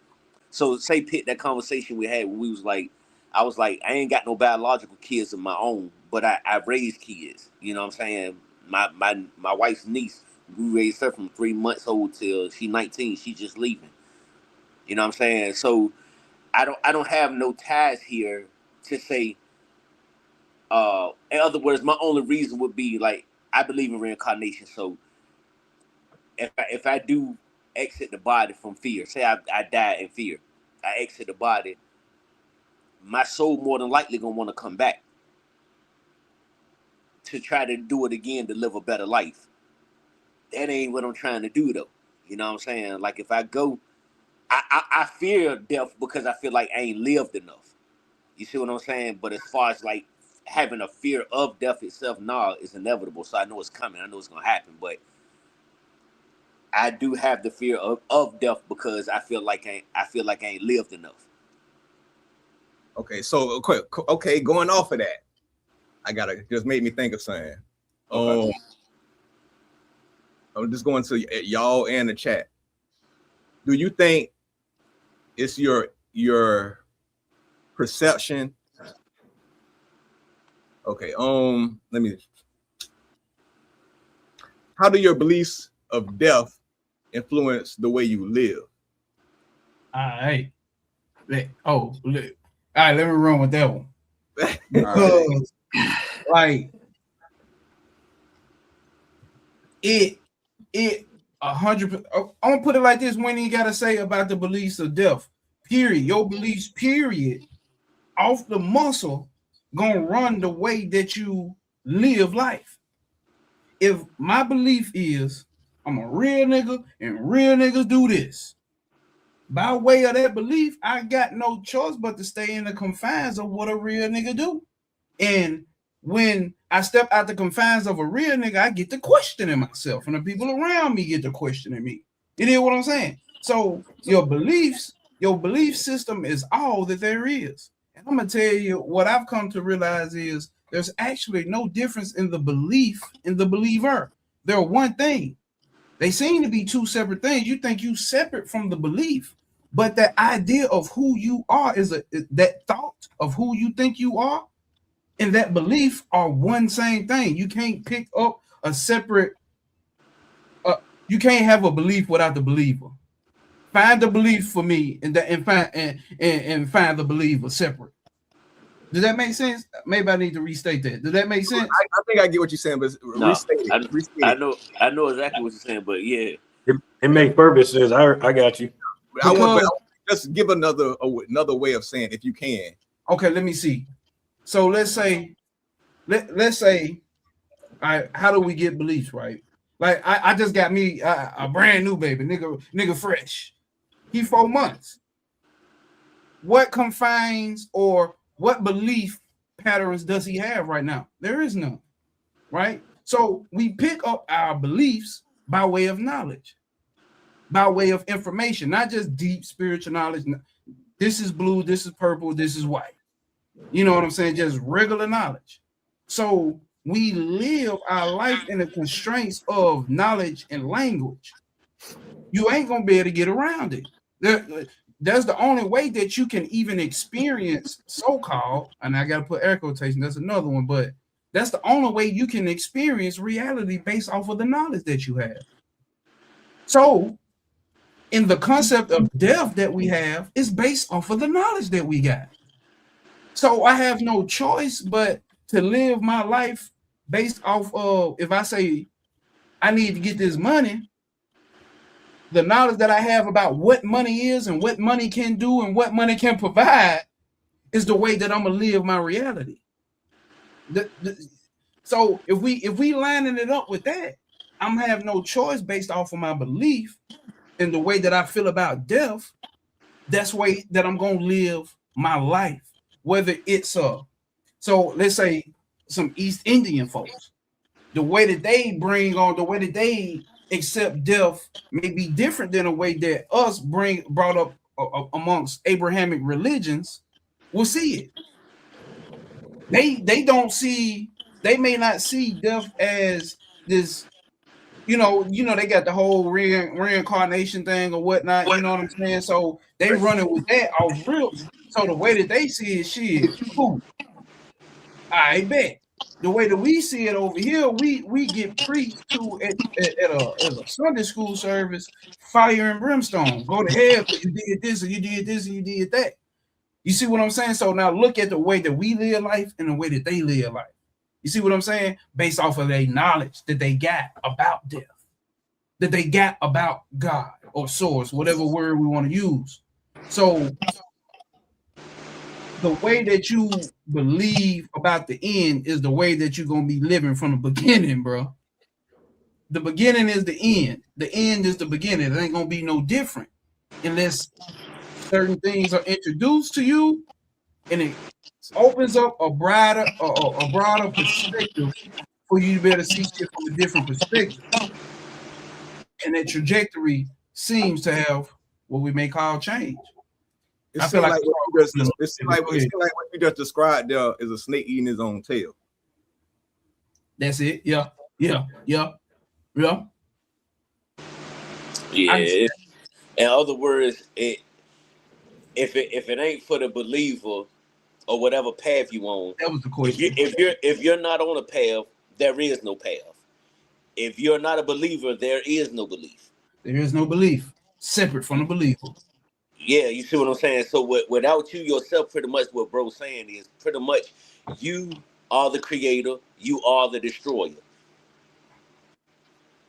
So say pick that conversation we had when we was like, I was like, I ain't got no biological kids of my own, but I raised kids. You know what I'm saying? My wife's niece, we raised her from 3 months old till she 19. She just leaving. You know what I'm saying? So I don't have no ties here to say. In other words, my only reason would be like I believe in reincarnation. So if I do exit the body from fear, say I die in fear, I exit the body, my soul more than likely gonna want to come back to try to do it again to live a better life. That ain't what I'm trying to do though. You know what I'm saying? Like if I go, I fear death because I feel like I ain't lived enough. You see what I'm saying? But as far as like having a fear of death itself, nah, it's inevitable. So I know it's coming. I know it's gonna happen. But I do have the fear of death because I feel like I ain't lived enough.
Okay, so okay, going off of that, I gotta just make me think of something.
Okay.
I'm just going to y'all and the chat. Do you think it's your perception? Okay, let me. How do your beliefs of death influence the way you live?
All right. All right, let me run with that one. Because, like, it 100%. I'm gonna put it like this: when you gotta say about the beliefs of death, period. Your beliefs, period, off the muscle, gonna run the way that you live life. If my belief is I'm a real nigga and real niggas do this, by way of that belief, I got no choice but to stay in the confines of what a real nigga do. And when I step out the confines of a real nigga, I get to questioning myself, and the people around me get to questioning me. You know what I'm saying? So your beliefs, your belief system is all that there is. And I'm gonna tell you what I've come to realize is there's actually no difference in the belief in the believer. They're one thing. They seem to be two separate things. You think you separate from the belief, but that idea of who you are is that thought of who you think you are and that belief are one same thing. You can't pick up a separate. You can't have a belief without the believer. Find the belief for me, and find the believer separate. Does that make sense? Maybe I need to restate that. Does that make sense?
I think I get what you're saying, but restate it.
I know exactly what you're saying, but yeah,
it makes perfect sense. I got you.
I want just give another way of saying if you can.
Okay, let me see. So let's say, all right, how do we get beliefs, right? Like I just got me a brand new baby, nigga fresh. He 4 months. What confines or what belief patterns does he have right now? There is none, right? So we pick up our beliefs by way of knowledge, by way of information, not just deep spiritual knowledge. This is blue, this is purple, this is white. You know what I'm saying? Just regular knowledge. So we live our life in the constraints of knowledge and language. You ain't gonna be able to get around it. That's the only way that you can even experience so-called, and I gotta put air quotation, that's another one, but that's the only way you can experience reality based off of the knowledge that you have. So in the concept of death that we have is based off of the knowledge that we got. So I have no choice but to live my life based off of, if I say I need to get this money, the knowledge that I have about what money is and what money can do and what money can provide is the way that I'm gonna live my reality. So if we lining it up with that, I'm gonna have no choice based off of my belief and the way that I feel about death. That's the way that I'm gonna live my life. Whether it's so let's say some East Indian folks, the way that they the way that they accept death may be different than the way that us brought up amongst Abrahamic religions will see it. They don't see, they may not see death as this, you know, they got the whole reincarnation thing or whatnot, you know what I'm saying? So they running with that off real. So the way that they see it, shit, cool. I bet. The way that we see it over here, we get preached to at a Sunday school service, fire and brimstone. Go to hell because you did this and you did this and you did that. You see what I'm saying? So now look at the way that we live life and the way that they live life. You see what I'm saying? Based off of their knowledge that they got about death, that they got about God or source, whatever word we want to use. So the way that you believe about the end is the way that you're going to be living from the beginning, bro. The beginning is the end. The end is the beginning. It ain't going to be no different unless certain things are introduced to you and it opens up a broader perspective for you to be able to see shit from a different perspective. And that trajectory seems to have what we may call change.
It seems like what you just described there is a snake eating his own tail.
That's it. Yeah.
In other words, if it ain't for the believer or whatever path you on,
that was the question.
If you're not on a path, there is no path. If you're not a believer, there is no belief.
There is no belief separate from the believer.
Yeah, you see what I'm saying? So without you yourself, pretty much what bro's saying is pretty much you are the creator, you are the destroyer.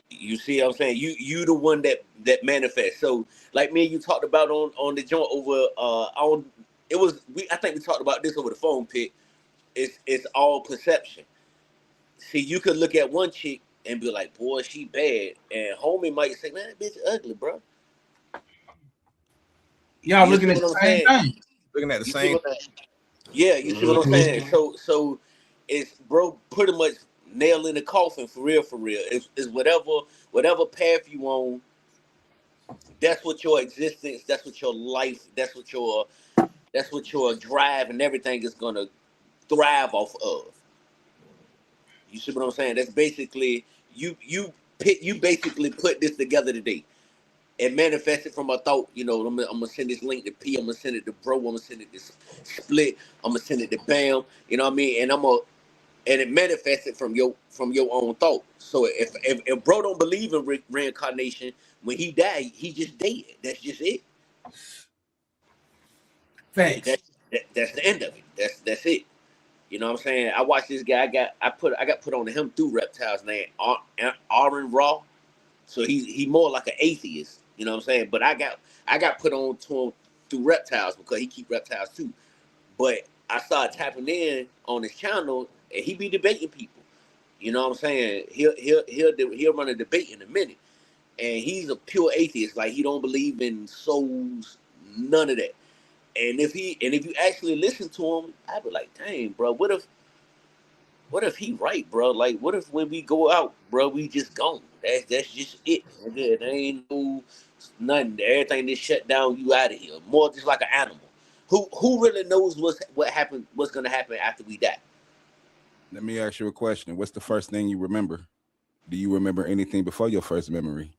You see what I'm saying? You the one that manifests. So like me and you talked about on the joint over I think we talked about this over the phone, Pit. It's all perception. See, you could look at one chick and be like, boy, she bad. And homie might say, man, that bitch ugly, bro.
Y'all looking at the same thing.
Looking at the same
thing. Yeah, you see what I'm saying? So it's bro pretty much nail in the coffin for real. It's whatever path you on, that's what your existence, that's what your life, that's what your drive and everything is gonna thrive off of. You see what I'm saying? That's basically you basically put this together today and manifest it from a thought. You know, I'm gonna send this link to P. I'm gonna send it to Bro. I'm gonna send it to Split. I'm gonna send it to Bam. You know what I mean? And it manifested from your own thought. So if Bro don't believe in reincarnation, when he died, he just dead. That's just it.
Thanks.
That's the end of it. That's it. You know what I'm saying? I watched this guy. I got put on to him through Reptiles named Aaron Raw. So he more like an atheist. You know what I'm saying? But I got put on to him through reptiles because he keep reptiles too. But I started tapping in on his channel, and he be debating people. You know what I'm saying? He'll run a debate in a minute, and he's a pure atheist. Like he don't believe in souls, none of that. And if you actually listen to him, I'd be like, dang, bro, what if he right, bro? Like, what if when we go out, bro, we just gone? That's just it. Nigga. There ain't no nothing. Everything is shut down. You out of here. More just like an animal. Who really knows what's gonna happen after we die?
Let me ask you a question. What's the first thing you remember? Do you remember anything before your first memory?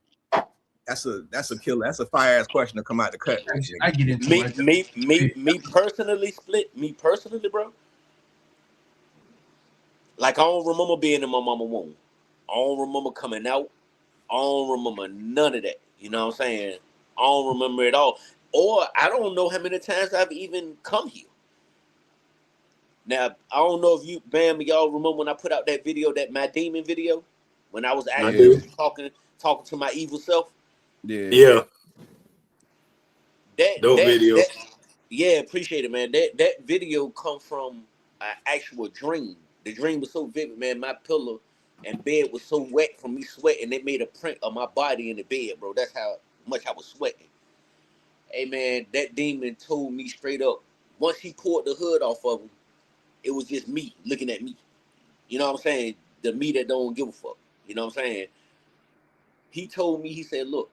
That's a killer. That's a fire ass question to come out the cut.
I get into
Me personally, bro. Like I don't remember being in my mama womb. I don't remember coming out. I don't remember none of that. You know what I'm saying? I don't remember it all. Or I don't know how many times I've even come here. Now, I don't know if y'all remember when I put out that video, that My Demon video, when I was actually talking to my evil self.
Yeah. Dope video.
Yeah, appreciate it, man. That video come from an actual dream. The dream was so vivid, man. My pillow and bed was so wet from me sweating. It made a print of my body in the bed, bro. That's how much I was sweating. Hey, man, that demon told me straight up. Once he pulled the hood off of him, it was just me looking at me. You know what I'm saying? The me that don't give a fuck. You know what I'm saying? He told me, he said, look,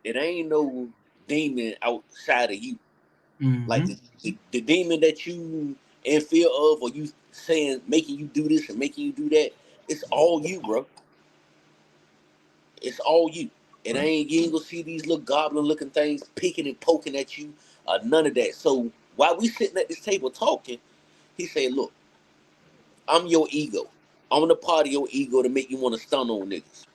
it ain't no demon outside of you.
Mm-hmm.
Like the demon that you in fear of, or you saying making you do this and making you do that, it's all you, bro. It's all you. You ain't gonna see these little goblin looking things peeking and poking at you, none of that. So while we sitting at this table talking, he said, look, I'm your ego. I'm the part of your ego to make you want to stun on niggas.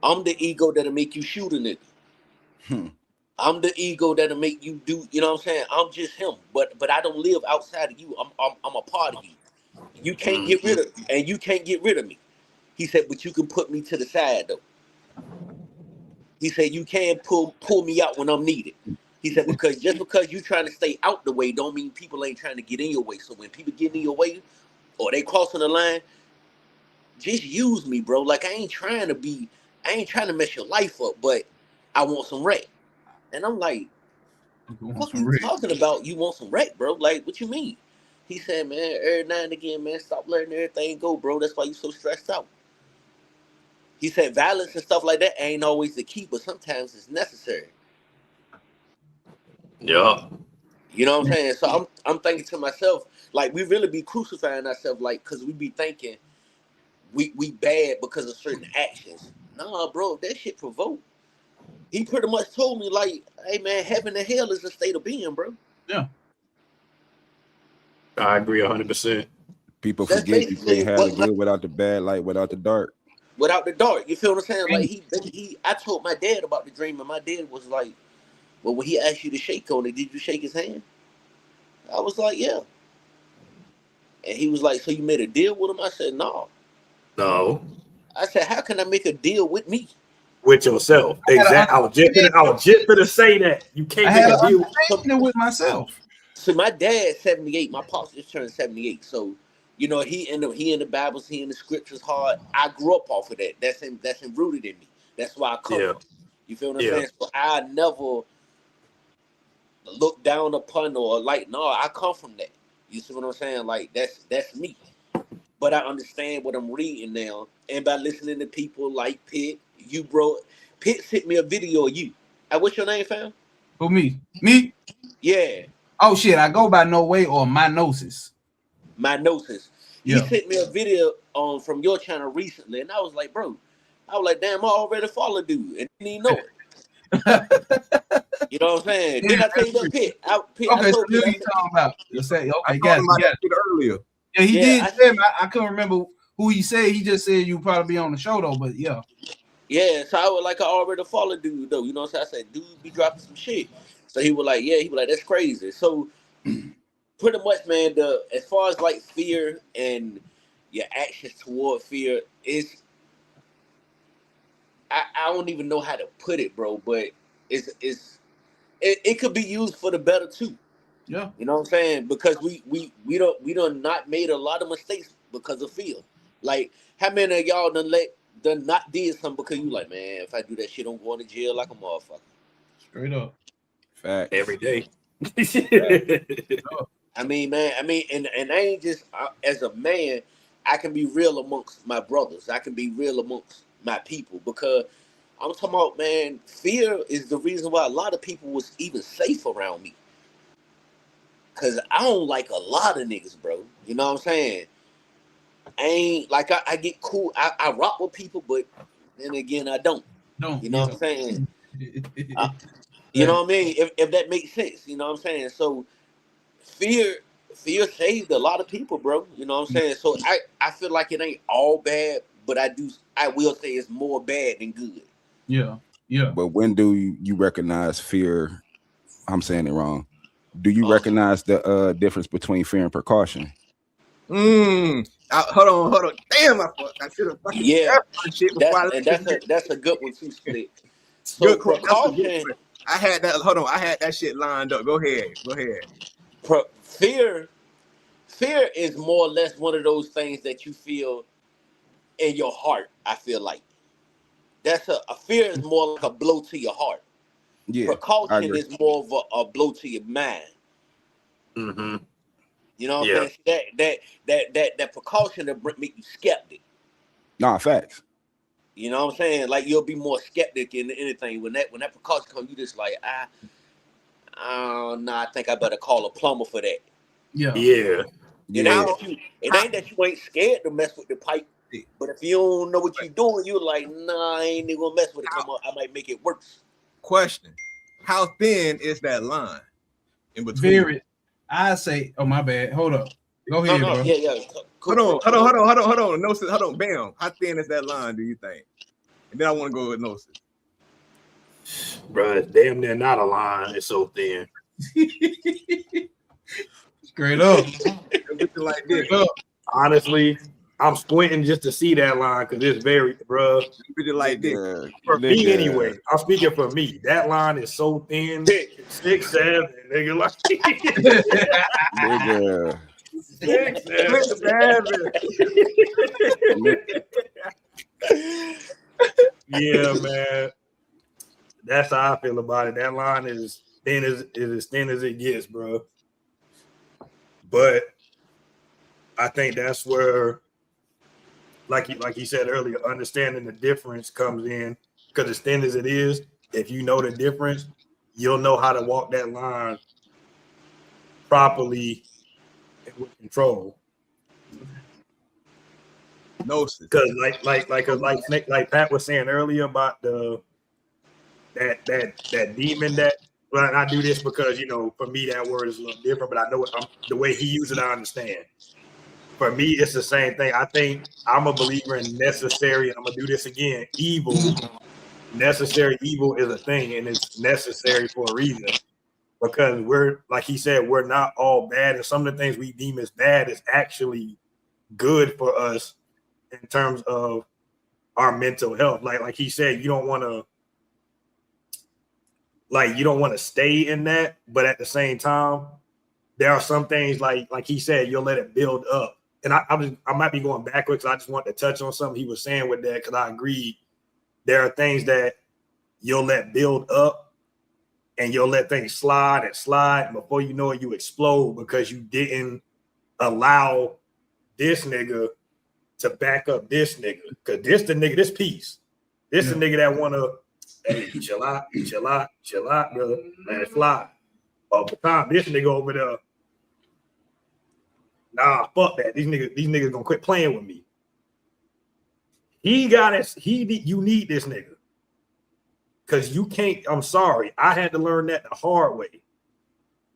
I'm the ego that'll make you shoot a nigga. I'm the ego that'll make you do, you know what I'm saying? I'm just him, but I don't live outside of you. I'm a part of you. You can't get rid of, and you can't get rid of me. He said, but you can put me to the side though. He said you can pull me out when I'm needed. He said because just because you trying to stay out the way don't mean people ain't trying to get in your way. So when people get in your way or they crossing the line, just use me, bro. Like I ain't trying to mess your life up, but I want some wreck. And I'm like, what are you talking about? You want some wreck, bro? Like, what you mean? He said, man, every now and again, man, stop letting everything go, bro. That's why you so stressed out. He said violence and stuff like that ain't always the key, but sometimes it's necessary.
Yeah.
You know what I'm saying? So I'm thinking to myself, like, we really be crucifying ourselves, like, because we be thinking we bad because of certain actions. Nah, bro, that shit provoke. He pretty much told me, like, hey, man, heaven and hell is a state of being, bro.
Yeah.
I agree 100%.
People forget you can't have the good without the bad, light without the dark.
Without the dark, you feel what I'm saying? Like I told my dad about the dream, and my dad was like, well, when he asked you to shake on it, did you shake his hand? I was like, yeah. And he was like, so you made a deal with him? I said, no.
No.
I said, how can I make a deal with me?
With yourself. Exactly. I was just gonna say that. You can't make a deal
with myself.
So my dad's 78. My pops just turned 78. So, you know, he in the Bibles, he in the scriptures hard. I grew up off of that. That's rooted in me. That's why I come from. You feel what I'm saying? So I never look down upon or like, no, I come from that. You see what I'm saying? Like that's me. But I understand what I'm reading now. And by listening to people like Pitt, you bro, Pitt sent me a video of you. What's your name, fam?
Who, me? Me?
Yeah.
Oh shit, I go by No Way or Minosis.
Minosis.
Yeah.
He sent me a video from your channel recently, and I was like, bro, I was like, damn, I already follow dude, and didn't even know it. You know what I'm saying? Then I tell you that Pitt.
Okay,
I
so
told
you
Pitt,
talking about? You say, okay,
I talked about that shit earlier.
Yeah, he did. I couldn't remember who he said. He just said you probably be on the show though, but yeah.
Yeah, so I was like, I already follow dude though. You know what I'm saying? I said, dude be dropping some shit. So he was like, yeah, he was like, that's crazy. So pretty much, man, as far as like fear and your actions toward fear, I don't even know how to put it, bro, but it's it could be used for the better too.
Yeah.
You know what I'm saying? Because we don't not made a lot of mistakes because of fear. Like how many of y'all done not did something because you like, man, if I do that shit, I'm going to jail like a motherfucker.
Straight up.
Facts.
Every day.
I mean, man, and I ain't just as a man, I can be real amongst my brothers. I can be real amongst my people because I'm talking about, man, fear is the reason why a lot of people was even safe around me. Cause I don't like a lot of niggas, bro. You know what I'm saying? I ain't like I get cool. I rock with people, but then again, I don't.
Don't.
You know what I'm saying?
Yeah.
You know what I mean? If that makes sense, you know what I'm saying? So fear saved a lot of people, bro. You know what I'm saying? So I feel like it ain't all bad, but I will say it's more bad than good.
Yeah. Yeah.
But when do you recognize fear? I'm saying it wrong. Do you recognize the difference between fear and precaution?
Hold on. Damn, I should have fucking
Yeah,
shit before I
that's a good one too, Split. So
good question. That's a good
precaution,
question. I had that. Hold on, I had that shit lined up. Go ahead.
fear is more or less one of those things that you feel in your heart. I feel like that's a fear is more like a blow to your heart.
Yeah, I
Precaution
agree.
is more of a blow to your mind.
Mm-hmm.
You know what I'm saying? That precaution that make you skeptic.
Nah, facts.
You know what I'm saying? Like you'll be more skeptic in anything when that precaution comes. You just like I think I better call a plumber for that.
Yeah.
Yeah.
It ain't that you ain't scared to mess with the pipe, but if you don't know what you're doing, you're like, nah, I ain't even gonna mess with it. Come on, I might make it worse.
Question: how thin is that line in between?
Very. I say, oh my bad. Hold up. Go ahead, bro.
Yeah.
Hold on. No, hold on. Bam. How thin is that line? Do you think? And then I want to go with Gnosis.
Bro, it's damn near not a line. It's so thin.
Straight up.
Like this.
Honestly, I'm squinting just to see that line because it's very, bro.
Like this.
For me, anyway. I'm speaking for me. That line is so thin. 6'7", nigga. Like,
Nigga.
6'7". Yeah, man. That's how I feel about it. That line is as thin as it gets, bro. But I think that's where, like you said earlier, understanding the difference comes in. Because as thin as it is, if you know the difference, you'll know how to walk that line properly and with control. Because like Pat was saying earlier about that demon that. Well, I do this because for me that word is a little different, but I know the way he used it, I understand. For me, it's the same thing. I think I'm a believer in necessary, and I'm gonna do this again. Evil, necessary evil is a thing, and it's necessary for a reason. Because we're, like he said, we're not all bad, and some of the things we deem as bad is actually good for us in terms of our mental health. Like he said, you don't want to stay in that, but at the same time, there are some things like he said, you'll let it build up. And I might be going backwards. I just want to touch on something he was saying with that because I agree. There are things that you'll let build up, and you'll let things slide and slide. And before you know it, you explode because you didn't allow this nigga to back up this nigga. Because this piece. This the nigga that want to, hey, chill out, brother. Let it fly. All the time, this nigga over there, nah, fuck that. These niggas gonna quit playing with me. You need this nigga. Cause you can't, I'm sorry. I had to learn that the hard way.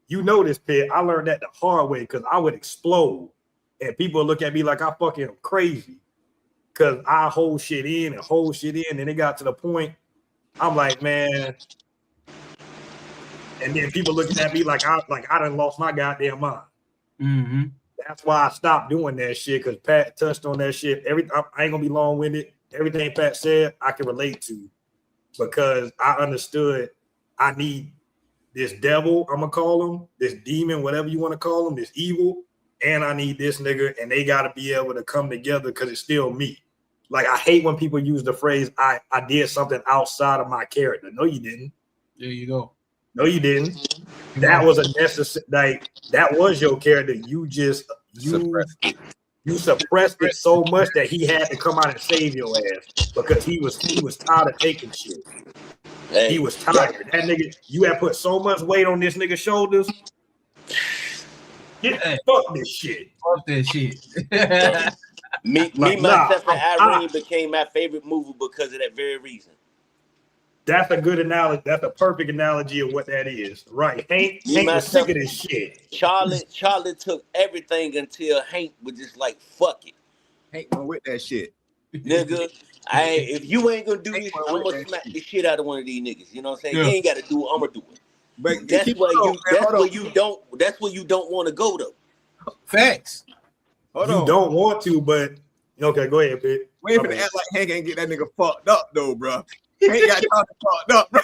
You know this, Pit. I learned that the hard way because I would explode. And people look at me like I fucking am crazy. Cause I hold shit in. And it got to the point, I'm like, man. And then people looking at me like I done lost my goddamn mind.
Mm-hmm.
That's why I stopped doing that shit, because Pat touched on that shit. I ain't gonna be long-winded. Everything Pat said, I can relate to, because I understood I need this devil, I'm gonna call him, this demon, whatever you want to call him, this evil, and I need this nigga, and they gotta be able to come together because it's still me. Like, I hate when people use the phrase, I did something outside of my character. No, you didn't.
There you go.
No, you didn't. That was a necessary, like, that was your character. You suppressed it so much that he had to come out and save your ass because he was tired of taking shit.
Hey,
He was tired. That nigga, you had put so much weight on this nigga's shoulders. Fuck this shit.
Fuck that shit.
Myself, and Irene became my favorite movie because of that very reason.
That's a good analogy. That's a perfect analogy of what that is. Right. Hank was sick of this shit.
Charlie took everything until Hank was just like, fuck it.
Hank went with that shit.
Nigga, if you ain't gonna do this, I'm gonna smack the shit out of one of these niggas. You know what I'm saying?
Yeah.
You ain't gotta do it, I'm gonna do it.
But
That's where you don't want to go though.
Facts.
Hold
you
on.
don't want to, but okay, go ahead, Pete.
We ain't finna act like Hank ain't get that nigga fucked up though, bro. Hank got fucked up, bro.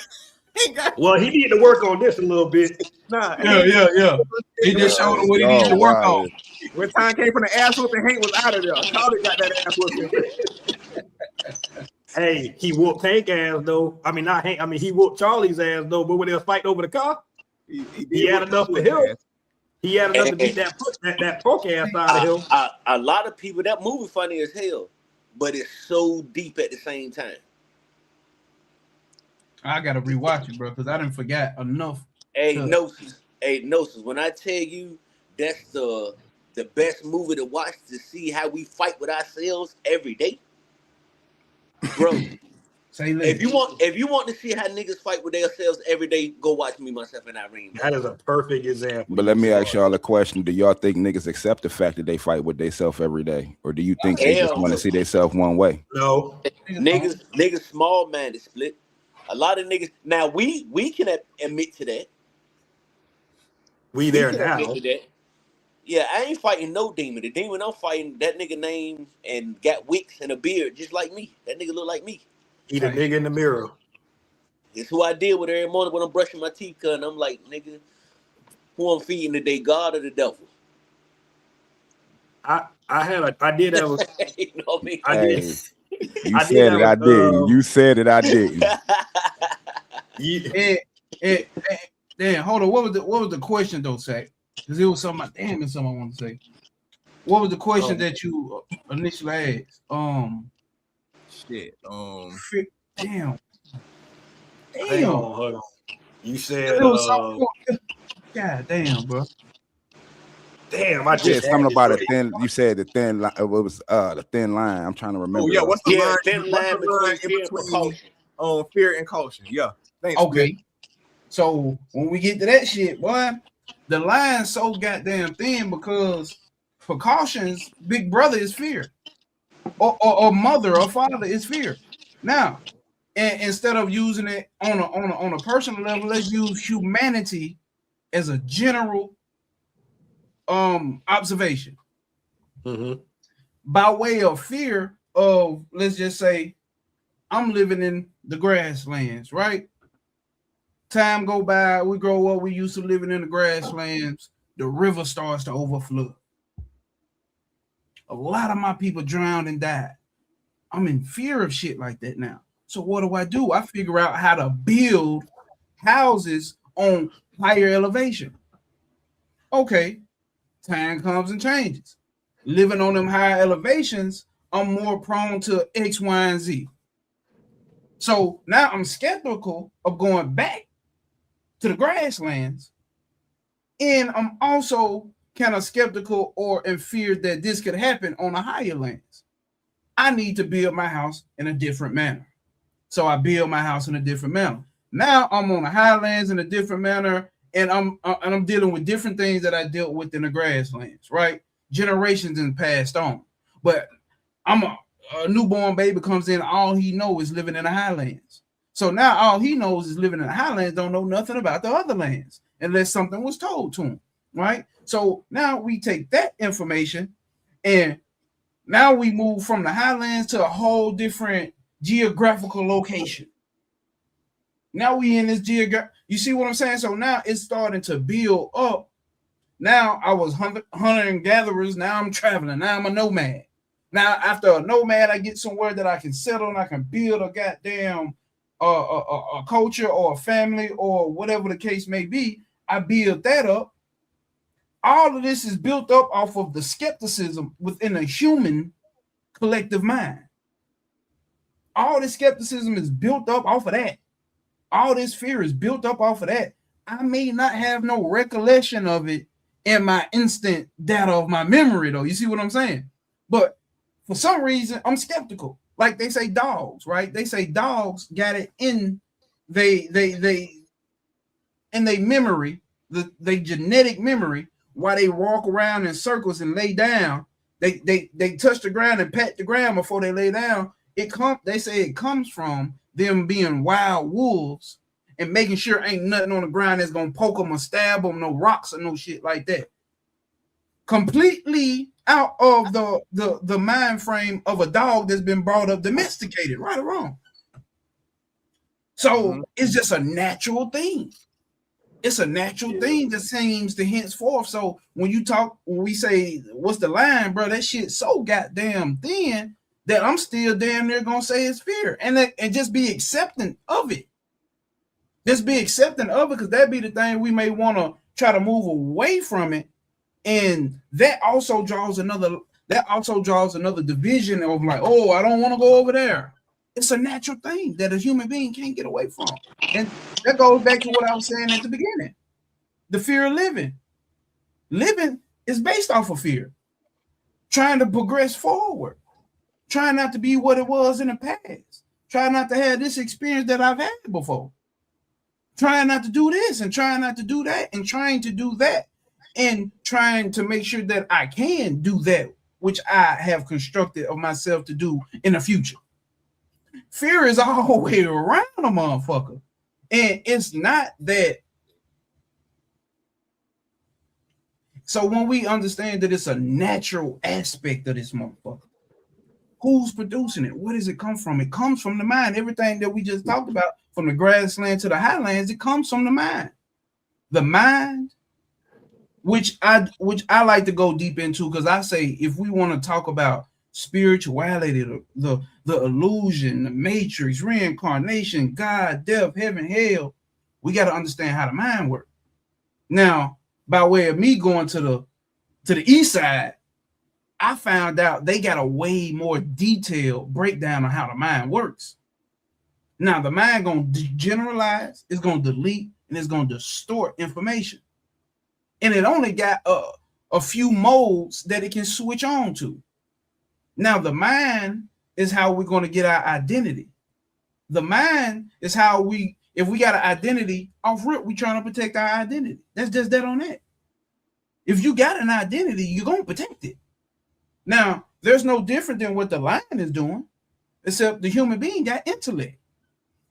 Well, he needed to work on this a little bit.
Nah,
Yeah. He just showed him what he needed to work on.
When time came from the ass whooping, Hank was out of there. Charlie got that ass whooping.
Hey, he whooped Hank ass though. I mean, not Hank. I mean, he whooped Charlie's ass though. But when they was fighting over the car, he had enough for him. He had enough to beat that punk ass out of him.
A lot of people, that movie funny as hell, but it's so deep at the same time.
I gotta rewatch it, bro, because I didn't forget enough.
Hey, Gnosis. When I tell you that's the best movie to watch to see how we fight with ourselves every day, bro. If you want to see how niggas fight with themselves every day, go watch Me, Myself, and Irene.
That is a perfect example.
But let me ask y'all a question: do y'all think niggas accept the fact that they fight with themselves every day, or do you think they just want to see themselves one way?
No,
niggas small-minded, split. A lot of niggas. Now we can admit to that.
We there now.
Yeah, I ain't fighting no demon. The demon I'm fighting, that nigga name and got wicks and a beard just like me. That nigga look like me.
He the nigga in the mirror.
It's who I deal with every morning when I'm brushing my teeth, cuz, and I'm like, nigga, who I'm feeding today, God or the devil?
I did have a
You know what I mean?
I did.
You said it, I didn't. You said it, I didn't.
Damn, hold on. What was the question though, Zach? Because it was something. Damn, it's something I want to say. What was the question that you initially asked?
Shit.
Damn.
Hold on. You said
it was something. God damn, bro.
Damn, I just
something about a thin. You said the thin line. It was the thin line. I'm trying to remember.
Oh yeah, what's the line?
Thin line between
fear and caution? Yeah. Thanks,
okay.
man.
So when we get to that shit, boy, the line's so goddamn thin because precautions, big brother is fear, or mother or father is fear. Now, and instead of using it on a personal level, let's use humanity as a general observation.
Mm-hmm.
By way of fear of, let's just say, I'm living in the grasslands, right? Time go by, we grow up, we used to living in the grasslands, the river starts to overflow. A lot of my people drowned and died. I'm in fear of shit like that now. So what do? I figure out how to build houses on higher elevation. Okay, time comes and changes. Living on them higher elevations, I'm more prone to X, Y, and Z. So now I'm skeptical of going back to the grasslands, and I'm also kind of skeptical or in fear that this could happen on the higher lands. I need to build my house in a different manner. So I build my house in a different manner. Now I'm on the highlands in a different manner, and I'm dealing with different things that I dealt with in the grasslands, right? Generations and passed on. But I'm a newborn baby comes in, all he knows is living in the highlands. So now all he knows is living in the highlands, don't know nothing about the other lands unless something was told to him, right? So now we take that information and now we move from the highlands to a whole different geographical location. Now we in this geographic. You see what I'm saying? So now it's starting to build up. Now I was hunter and gatherers. Now I'm traveling. Now I'm a nomad. Now after a nomad, I get somewhere that I can settle and I can build a goddamn a culture or a family or whatever the case may be. I build that up. All of this is built up off of the skepticism within a human collective mind. All this skepticism is built up off of that. All this fear is built up off of that. I may not have no recollection of it in my instant data of my memory, though. You see what I'm saying? But for some reason, I'm skeptical. Like they say dogs, right? They say dogs got it in they in their memory, they genetic memory, while they walk around in circles and lay down. They touch the ground and pat the ground before they lay down. They say it comes from them being wild wolves and making sure ain't nothing on the ground that's gonna poke them or stab them, no rocks or no shit like that. Completely out of the mind frame of a dog that's been brought up domesticated, right or wrong. So it's just a natural thing. It's a natural thing that seems to henceforth. So when we say what's the line, bro, that shit so goddamn thin that I'm still damn near gonna say it's fear, and just be accepting of it. Just be accepting of it, because that'd be the thing we may want to try to move away from it, and that also draws another division of like, oh, I don't want to go over there. It's a natural thing that a human being can't get away from, and that goes back to what I was saying at the beginning: the fear of living. Living is based off of fear, trying to progress forward. Trying not to be what it was in the past. Trying not to have this experience that I've had before. Trying not to do this and trying not to do that and trying to do that and trying to make sure that I can do that which I have constructed of myself to do in the future. Fear is all the way around a motherfucker. And it's not that. So when we understand that it's a natural aspect of this motherfucker, who's producing it? Where does it come from? It comes from the mind. Everything that we just talked about, from the grassland to the highlands, it comes from the mind. The mind, which I like to go deep into, because I say if we want to talk about spirituality, the illusion, the matrix, reincarnation, God, death, heaven, hell, we got to understand how the mind works. Now, by way of me going to the east side, I found out they got a way more detailed breakdown of how the mind works. Now, the mind going to generalize, it's going to delete, and it's going to distort information. And it only got a few modes that it can switch on to. Now, the mind is how we're going to get our identity. The mind is how if we got an identity, off rip, we trying to protect our identity. That's just that on that. If you got an identity, you're going to protect it. Now, there's no different than what the lion is doing, except the human being got intellect.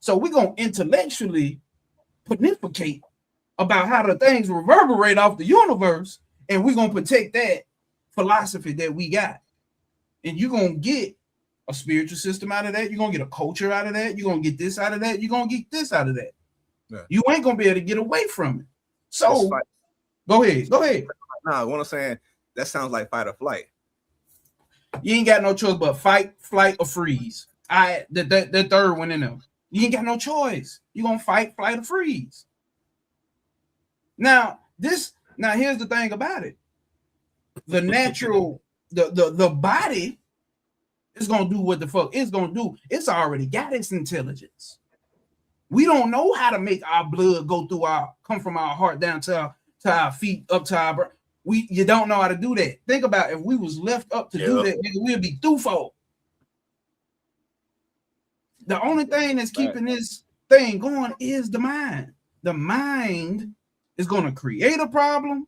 So we're going to intellectually pontificate about how the things reverberate off the universe, and we're going to protect that philosophy that we got. And you're going to get a spiritual system out of that. You're going to get a culture out of that. You're going to get this out of that. You're going to get this out of that. Yeah. You ain't going to be able to get away from it. So go ahead.
Nah, what I'm saying, that sounds like fight or flight.
You ain't got no choice but fight, flight, or freeze. The third one in there. You ain't got no choice. You're gonna fight, flight, or freeze. Now here's the thing about it. The natural, the body is gonna do what the fuck it's gonna do. It's already got its intelligence. We don't know how to make our blood come from our heart down to our feet, up to our brain. You don't know how to do that. Think about if we was left up to do that, nigga, we'd be threefold. The only thing that's keeping this thing going is the mind. The mind is going to create a problem,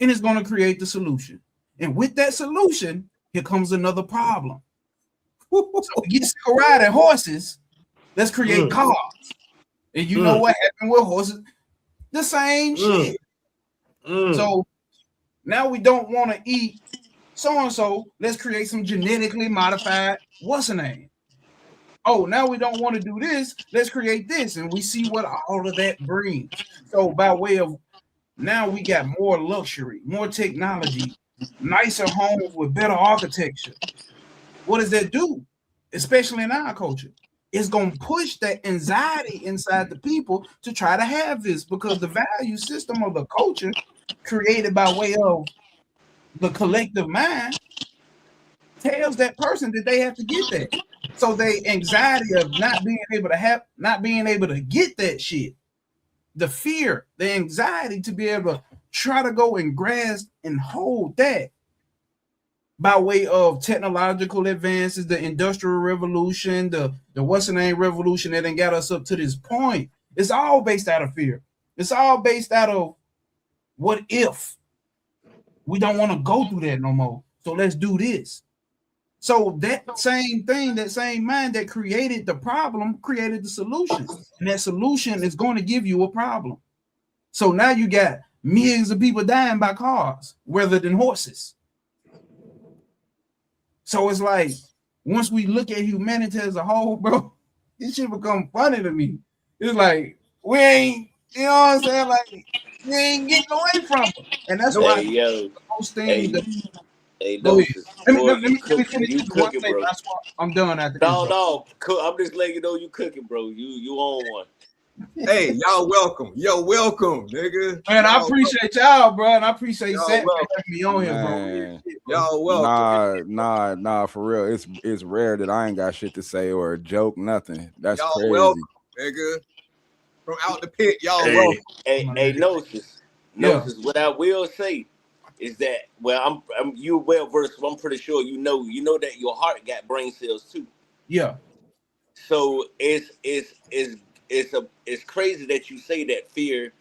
and it's going to create the solution. And with that solution, here comes another problem. So we get sick of riding horses. Let's create cars. And you know what happened with horses? The same shit. So now we don't want to eat so-and-so. Let's create some genetically modified, what's the name? oh, now we don't want to do this. Let's create this, and we see what all of that brings. So by way of now, we got more luxury, more technology, nicer homes with better architecture. What does that do? Especially in our culture, it's gonna push that anxiety inside the people to try to have this because the value system of the culture created by way of the collective mind tells that person that they have to get that. So the anxiety of not being able to get that shit, the fear, the anxiety to be able to try to go and grasp and hold that by way of technological advances, the industrial revolution, the what's the name revolution that got us up to this point. It's all based out of fear. It's all based out of what if we don't want to go through that no more. So let's do this. So that same thing, that same mind that created the problem created the solution. And that solution is going to give you a problem. So now you got millions of people dying by cars rather than horses. So it's like, once we look at humanity as a whole, bro, this shit become funny to me. It's like, we ain't, you know what I'm saying? Like, we ain't getting away from it. And that's why most things.
Hey,
go ahead. Let me finish
you
this one
cooking,
thing.
bro.
That's why I'm done after
No,
this.
no, I'm just letting you know you cooking, bro. You on one.
Hey, y'all welcome. Yo, welcome, nigga.
Man, I appreciate y'all, bro, and I appreciate
Y'all
Seth for
welcome.
having me on here, bro.
Man.
Y'all welcome.
Nah, for real. It's rare that I ain't got shit to say or a joke, nothing. That's
Y'all
crazy.
welcome, nigga. From out the pit, y'all welcome.
Hey, Gnosis. What I will say is that, well, I'm you well versed. So I'm pretty sure you know that your heart got brain cells too.
Yeah.
So it's crazy that you say that fear.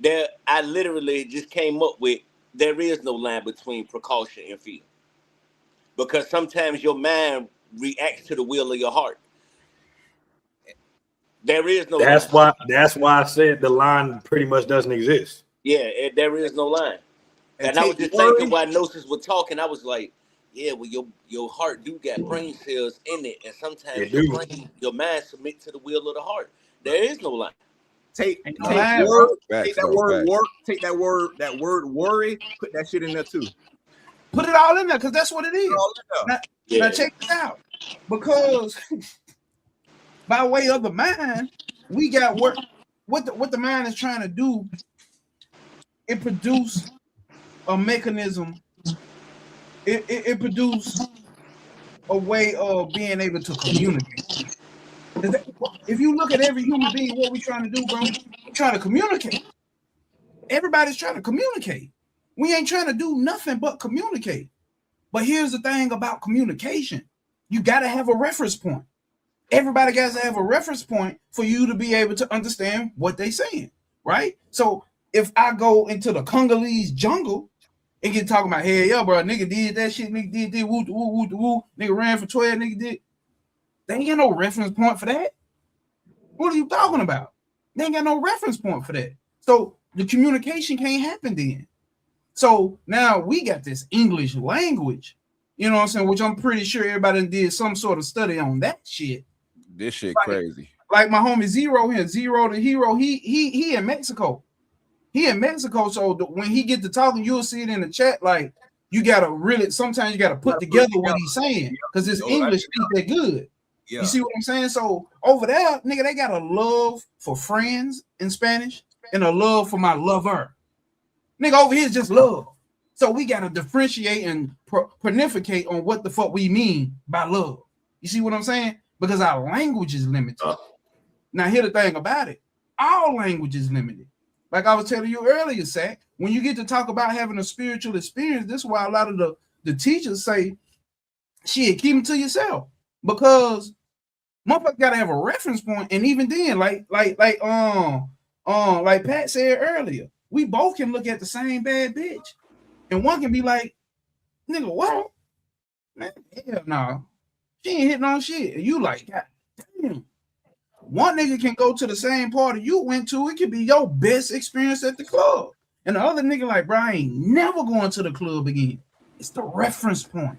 That I literally just came up with. There is no line between precaution and fear, because sometimes your mind reacts to the will of your heart. There is no.
That's why I said the line pretty much doesn't exist.
Yeah, there is no line. And I was just thinking while Gnosis was talking, I was like, yeah, well, your heart do got brain cells in it, and sometimes your mind submit to the will of the heart. There is no line.
Take
Facts,
that word worry, put that shit in there too.
Put it all in there, because that's what it is. Now check this out. Because by way of the mind, we got work. What the mind is trying to do, it produce a mechanism. It produce a way of being able to communicate. If you look at every human being, what we trying to do, bro? We're trying to communicate. Everybody's trying to communicate. We ain't trying to do nothing but communicate. But here's the thing about communication. You got to have a reference point. Everybody got to have a reference point for you to be able to understand what they're saying, right? So if I go into the Congolese jungle and get talking about, hey, yo, bro, nigga did that shit, nigga did this, woo, woo, woo, woo, nigga ran for 12, nigga did. They ain't got no reference point for that. What are you talking about? They ain't got no reference point for that. So the communication can't happen then. So now we got this English language, you know what I'm saying, which I'm pretty sure everybody did some sort of study on that shit.
This shit crazy.
Like my homie Zero here, Zero the Hero, he in Mexico. He in Mexico, so when he get to talking, you'll see it in the chat. Like, you gotta really, sometimes you gotta put together what he's saying, because his English ain't that good. Yeah. You see what I'm saying? So over there, nigga, they got a love for friends in Spanish and a love for my lover. Nigga, over here is just love. So we gotta differentiate and pernificate on what the fuck we mean by love. You see what I'm saying? Because our language is limited. Now, here's the thing about it. All language is limited. Like I was telling you earlier, Zach, when you get to talk about having a spiritual experience, this is why a lot of the teachers say, shit, keep them to yourself. Because motherfucker gotta have a reference point, and even then, like Pat said earlier, we both can look at the same bad bitch, and one can be like, "Nigga, what? Man, hell no, she ain't hitting on shit." And you like, God damn. One nigga can go to the same party you went to; it could be your best experience at the club, and the other nigga like, "Bro, I ain't never going to the club again." It's the reference point.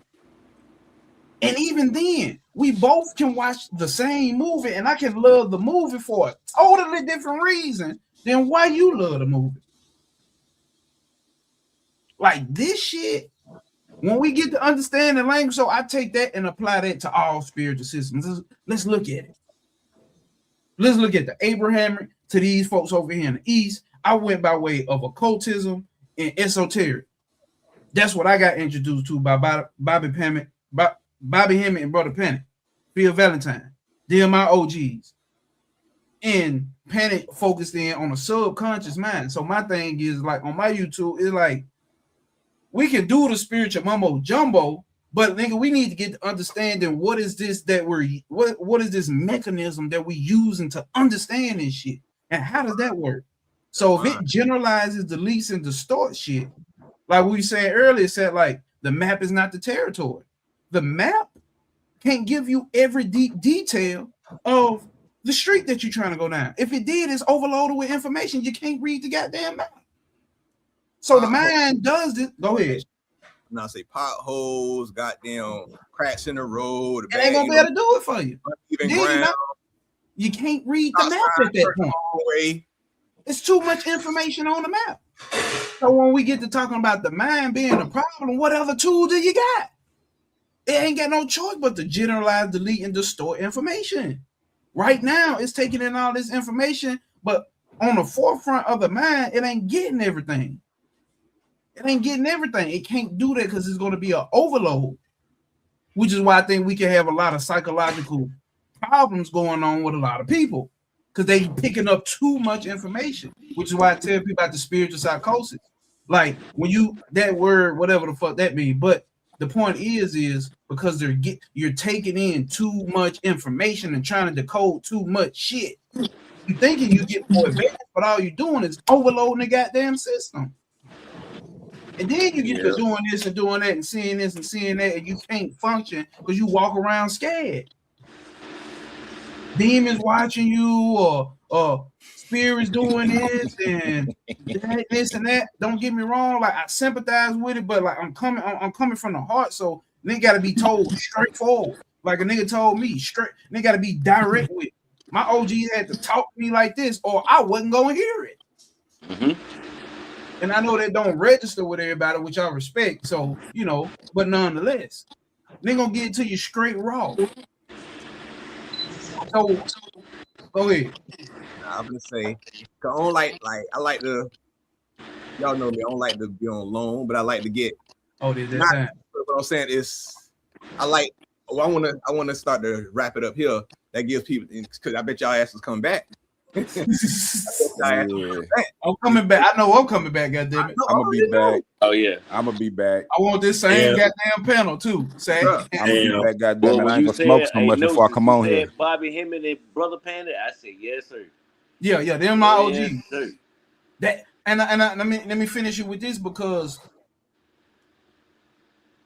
And even then, we both can watch the same movie, and I can love the movie for a totally different reason than why you love the movie. Like this shit, when we get to understand the language, so I take that and apply that to all spiritual systems. Let's look at it. Let's look at the Abrahamic to these folks over here in the East. I went by way of occultism and esoteric. That's what I got introduced to by Bobby Hammett and Brother Panic, Phil Valentine. They're my OGs. And Panic focused in on a subconscious mind. So my thing is like on my YouTube, it's like we can do the spiritual mumbo jumbo, but nigga, we need to get to understanding what is this that what is this mechanism that we using to understand this shit, and how does that work? So if it generalizes, deletes, and distorts shit, like we said earlier, said like the map is not the territory. The map can't give you every deep detail of the street that you're trying to go down. If it did, it's overloaded with information. You can't read the goddamn map. So the mind does this. Go ahead.
Now say potholes, goddamn cracks in the road.
It ain't gonna be able to do it for you. You can't read the map at that point. It's too much information on the map. So when we get to talking about the mind being a problem, what other tool do you got? It ain't got no choice but to generalize, delete, and distort information. Right now, it's taking in all this information, but on the forefront of the mind, it ain't getting everything. It ain't getting everything. It can't do that because it's going to be an overload, which is why I think we can have a lot of psychological problems going on with a lot of people because they picking up too much information, which is why I tell people about the spiritual psychosis. Like when you, that word, whatever the fuck that means, but the point is because you're taking in too much information and trying to decode too much shit. You thinking you get more advanced, but all you're doing is overloading the goddamn system. And then you get to doing this and doing that and seeing this and seeing that, and you can't function because you walk around scared. Demons watching you, or spirits doing this and that, this and that. Don't get me wrong, like I sympathize with it, but like I'm coming from the heart, so they gotta be told straightforward. Like a nigga told me straight, they gotta be direct with it. My OG had to talk to me like this, or I wasn't gonna hear it. Mm-hmm. And I know that don't register with everybody, which I respect. So, you know, but nonetheless, they gonna get it to you straight raw. So, go ahead.
I'm gonna say, I don't like I like to, y'all know me. I don't like to be on loan, but I like to get.
Oh, there's that time.
What I'm saying is, I want to start to wrap it up here. That gives people, because I bet y'all asses come back.
I'm coming back. I know I'm coming back. Goddamn it,
I'm gonna be back.
Oh yeah,
I'm gonna be back.
I want this same goddamn panel too. Say,
I'm gonna be back. Goddamn it, I ain't gonna smoke so much before I come on here.
Bobby Hemmett and Brother Panda. I said yes, sir.
Yeah, they're my OG.
Yes, sir.
That and let me finish it with this because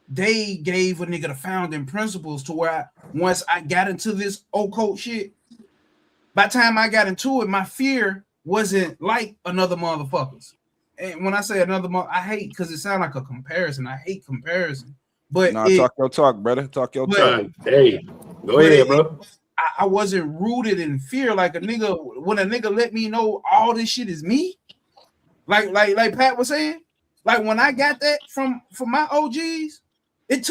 they gave a nigga the founding principles to where once I got into this occult shit. By the time I got into it, my fear wasn't like another motherfucker's. And when I say another I hate because it sounds like a comparison. I hate comparison. But
talk your talk, brother. Talk your talk.
Hey, go ahead, bro.
I wasn't rooted in fear like a nigga. When a nigga let me know all this shit is me, like Pat was saying, like when I got that from my OGs,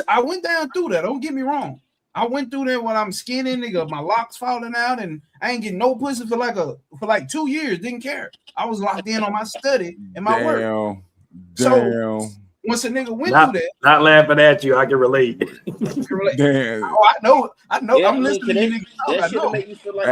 I went down through that. Don't get me wrong. I went through that when I'm skinny, nigga, my locks falling out, and I ain't getting no pussy for like 2 years. Didn't care. I was locked in on my study and my work. So once a nigga went through that,
not laughing at you, I can relate.
Damn.
Oh, I know.
Yeah,
I'm listening to you niggas. I know.
Make you feel like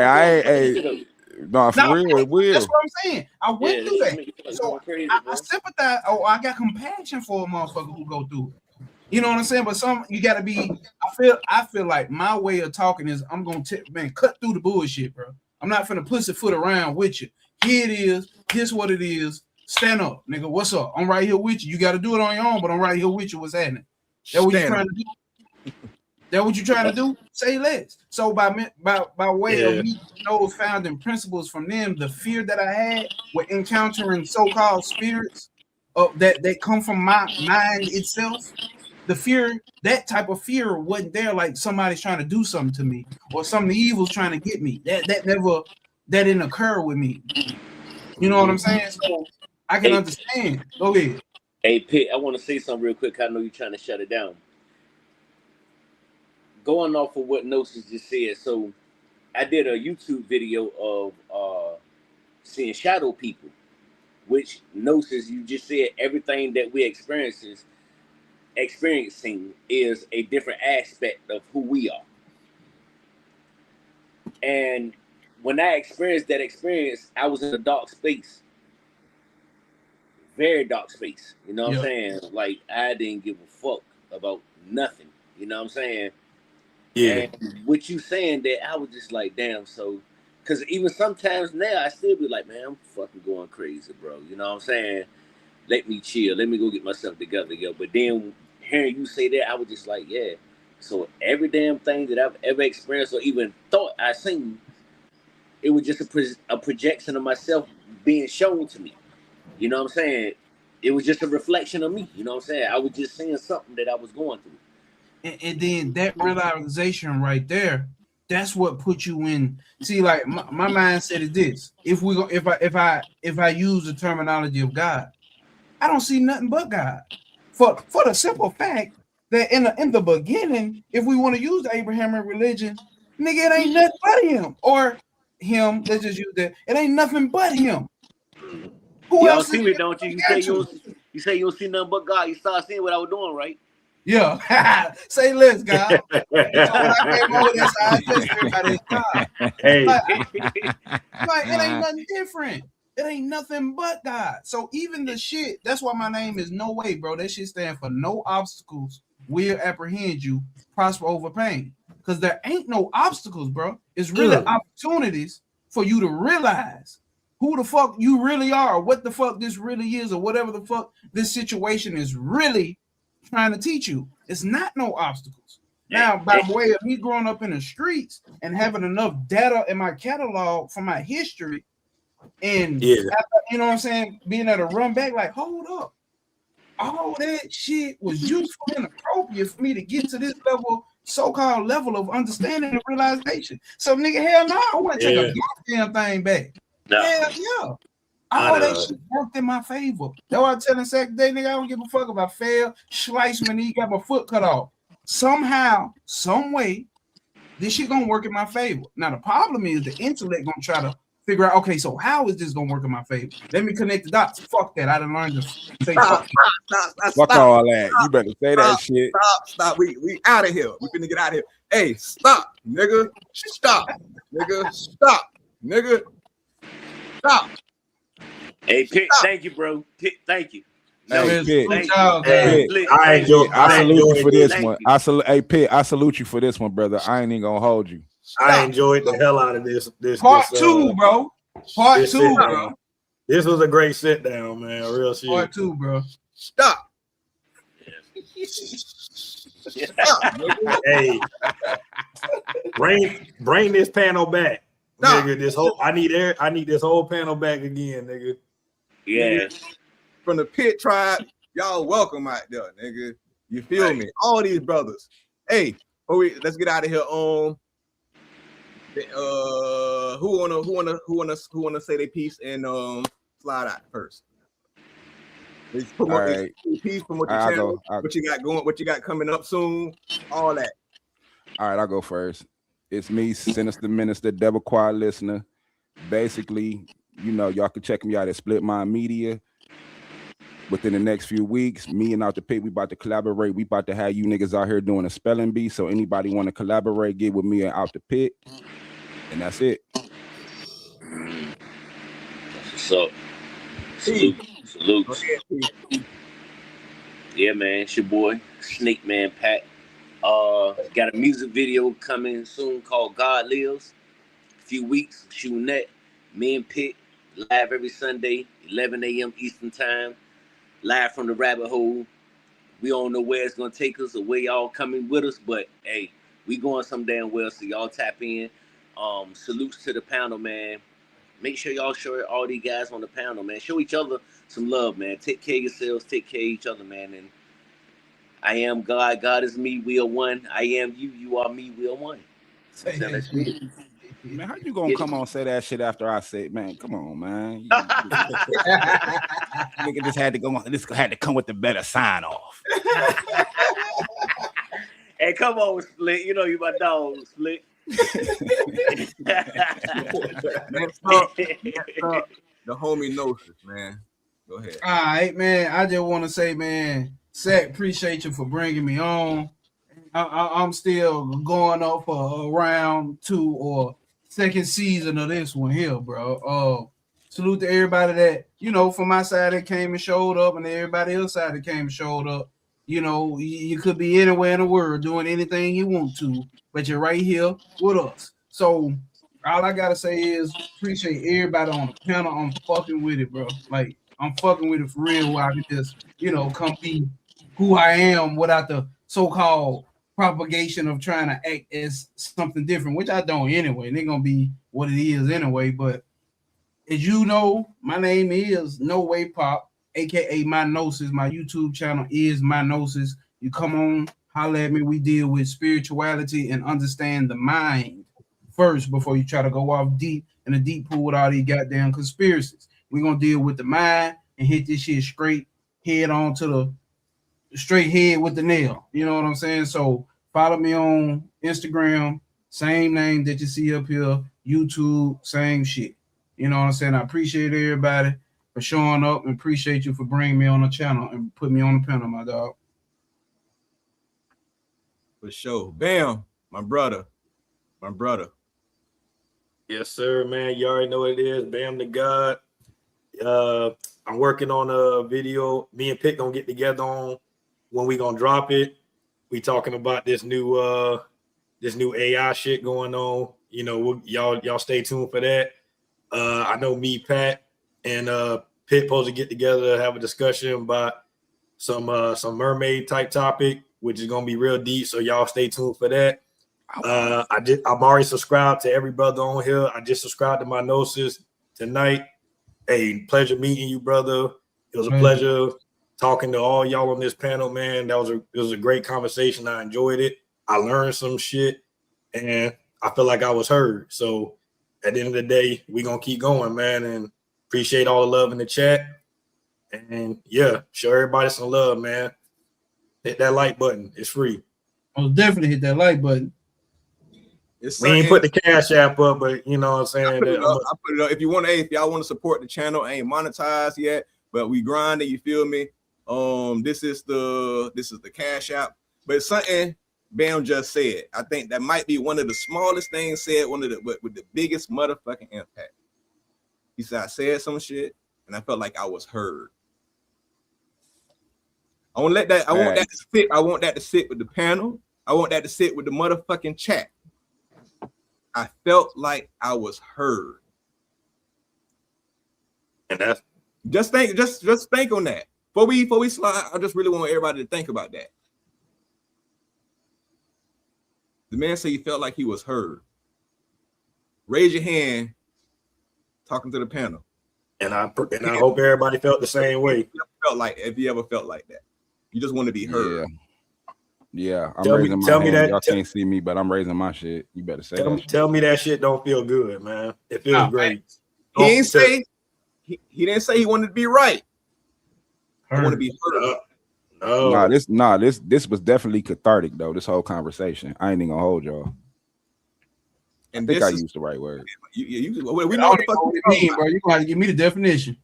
for real, it will.
That's what I'm saying. I went through that, so I sympathize. Oh, I got compassion for a motherfucker who go through it. You know what I'm saying? But you gotta be. I feel like my way of talking is I'm gonna cut through the bullshit, bro. I'm not finna pussyfoot around with you. Here it is. Here's what it is. Stand up, nigga. What's up? I'm right here with you. You gotta do it on your own, but I'm right here with you. What's happening? That what you trying to do? That what you trying to do? Say less. So by way of me, those founding principles from them, the fear that I had with encountering so-called spirits that come from my mind itself. the fear, that type of fear wasn't there. Like somebody's trying to do something to me, or something evil's trying to get me. That didn't occur with me. You know what I'm saying? So I can understand. Go ahead.
Hey, Pitt, I want to say something real quick. I know you're trying to shut it down. Going off of what Gnosis just said, so I did a YouTube video of seeing shadow people, which Gnosis, you just said everything that we experiencing is a different aspect of who we are. And when I experienced that experience, I was in a dark space. Very dark space. You know what I'm saying? Like I didn't give a fuck about nothing. You know what I'm saying?
Yeah.
And what you saying that, I was just like, damn. So, because even sometimes now I still be like, man, I'm fucking going crazy, bro. You know what I'm saying? Let me chill. Let me go get myself together, yo. But then hearing you say that, I was just like, yeah. So every damn thing that I've ever experienced or even thought I seen, it was just a projection of myself being shown to me. You know what I'm saying? It was just a reflection of me. You know what I'm saying? I was just saying something that I was going through.
And then that realization right there, that's what put you in. See, like my mindset is this: if I use the terminology of God, I don't see nothing but God. For the simple fact that in the beginning, if we want to use the Abrahamic religion, nigga, it ain't nothing but him or him. Let's just use that. It ain't nothing but him. Who
Y'all
else
see me, don't you? You say you don't see nothing but God. You start seeing what I was doing, right?
Yeah. Say less, God. So when I came over, that's how I addressed everybody as God.
Hey.
Like it ain't nothing different. It ain't nothing but God. So even the shit, that's why my name is No Way, bro. That shit stand for no obstacles will apprehend you, prosper over pain. Because there ain't no obstacles, bro. It's really opportunities for you to realize who the fuck you really are, or what the fuck this really is, or whatever the fuck this situation is really trying to teach you. It's not no obstacles. Now, by way of me growing up in the streets and having enough data in my catalog for my history, and after, you know what I'm saying, being able to run back, like, hold up, all that shit was useful and appropriate for me to get to this level, so-called level of understanding and realization. So, nigga, hell no, I want to take a goddamn thing back.
No.
Hell yeah. All that shit worked in my favor. That's why I'm telling Saturday, nigga, I don't give a fuck if I fail, slice my knee, got my foot cut off. Somehow, some way, this shit gonna work in my favor. Now, the problem is the intellect gonna try to figure out, okay, so how is this gonna work in my favor? Let me connect the dots. Fuck that. I done learned to say
Stop.
Fuck all that. You better say that shit.
Stop. We out of here. We finna get out of here. Hey, stop, nigga. Stop, nigga. Stop, nigga. Stop.
Hey, Pitt, thank you, bro. Pitt, thank you.
Hey, Pitt.
I
salute you for this one.
Hey,
Pitt, I salute you for this one, brother. I ain't even gonna hold you.
I enjoyed the hell out of this.
Part two, bro. Part two, bro.
This was a great sit down, man. Real shit.
Part two, bro.
Stop.
Hey, bring this panel back, nigga. This whole I need this whole panel back again, nigga.
Yeah.
Nigga, from the Pit tribe, y'all welcome out there, nigga. You feel me? All these brothers. Hey, let's get out of here. Who wanna say their piece and slide out first? Promote
right.
piece, promote your channel, what you got going, what you got coming up soon, all that.
All right, I'll go first. It's me, Sinister Minister, Double Quad Listener. Basically, you know, y'all can check me out at Split Mind Media. Within the next few weeks, me and OutDaPit, we about to collaborate. We about to have you niggas out here doing a spelling bee. So anybody want to collaborate, get with me and OutDaPit. And that's it.
What's up? Salute. Yeah, man. It's your boy, Snake Man Pat. Got a music video coming soon called God Lives. A few weeks, shooting that. Me and Pitt, live every Sunday, 11 a.m. Eastern Time. Live from the rabbit hole. We don't know where it's going to take us or where y'all coming with us, but hey, we going some damn well, so y'all tap in. Salutes to the panel, man. Make sure y'all show all these guys on the panel, man. Show each other some love, man. Take care of yourselves, take care of each other, man. And I am God, God is me, we are one. I am you, you are me, we are one. So let's get it.
Man, how you gonna come on and say that shit after I say, man? Come on, man. Nigga just had to go on. This had to come with the better sign off.
Hey, come on, Split. You know you my dog, Split.
Next up, the homie Gnosis, man. Go ahead.
All right, man. I just want to say, man, Zach, appreciate you for bringing me on. I'm still going up for round 2 or second season of this one here, bro. Salute to everybody that, from my side that came and showed up, and everybody else side that came and showed up. You could be anywhere in the world doing anything you want to, but you're right here with us. So all I gotta say is appreciate everybody on the panel. I'm fucking with it, bro. Like, I'm fucking with it for real, where I can just, come be who I am without the so-called propagation of trying to act as something different, which I don't anyway. They're gonna be what it is anyway. But as you know, my name is No Way Pop, aka My Gnosis. My YouTube channel is My Gnosis. You come on, holler at me. We deal with spirituality and understand the mind first before you try to go off deep in a deep pool with all these goddamn conspiracies. We're gonna deal with the mind and hit this shit straight head on to the straight head with the nail. You know what I'm saying? So follow me on Instagram, same name that you see up here, YouTube, same shit. You know what I'm saying? I appreciate everybody for showing up and appreciate you for bringing me on the channel and putting me on the panel, my dog.
For sure. Bam, my brother.
Yes, sir, man. You already know what it is. Bam to God. I'm working on a video. Me and Pitt gonna get together on when we gonna drop it. We talking about this new AI shit going on. Y'all stay tuned for that. I know me, Pat, and Pitt supposed to get together, have a discussion about some mermaid type topic, which is gonna be real deep. So y'all stay tuned for that. I'm already subscribed to every brother on here. I just subscribed to My Gnosis tonight. Hey, pleasure meeting you, brother. It was a pleasure talking to all y'all on this panel, man. It was a great conversation. I enjoyed it. I learned some shit, and I feel like I was heard. So at the end of the day, we gonna keep going, man, and appreciate all the love in the chat. And yeah, show everybody some love, man. Hit that like button. It's free.
I'll definitely hit that like button.
We ain't put the Cash App up, but you know what I'm saying.
I put it up. If y'all want to support the channel, ain't monetized yet, but we grinding. You feel me? This is the Cash App, but it's something Bam just said. I think that might be one of the smallest things said, with the biggest motherfucking impact. He said I said some shit, and I felt like I was heard. I want that to sit. I want that to sit with the panel. I want that to sit with the motherfucking chat. I felt like I was heard.
And that's
just think on that. Before we slide, I just really want everybody to think about that. The man said he felt like he was heard. Raise your hand, talking to the panel.
And I hope everybody felt the same way.
If you ever felt like that, you just want to be heard.
Yeah. I'm raising my hand. Y'all can't see me, but I'm raising my shit. You better say that.
Tell me that shit don't feel good, man. It feels great.
He didn't say he wanted to be right. I want to be heard.
This was definitely cathartic though. This whole conversation. I ain't even gonna hold y'all. And I think I used the right word.
We know what the fuck you mean,
bro. You gonna have to give me the definition.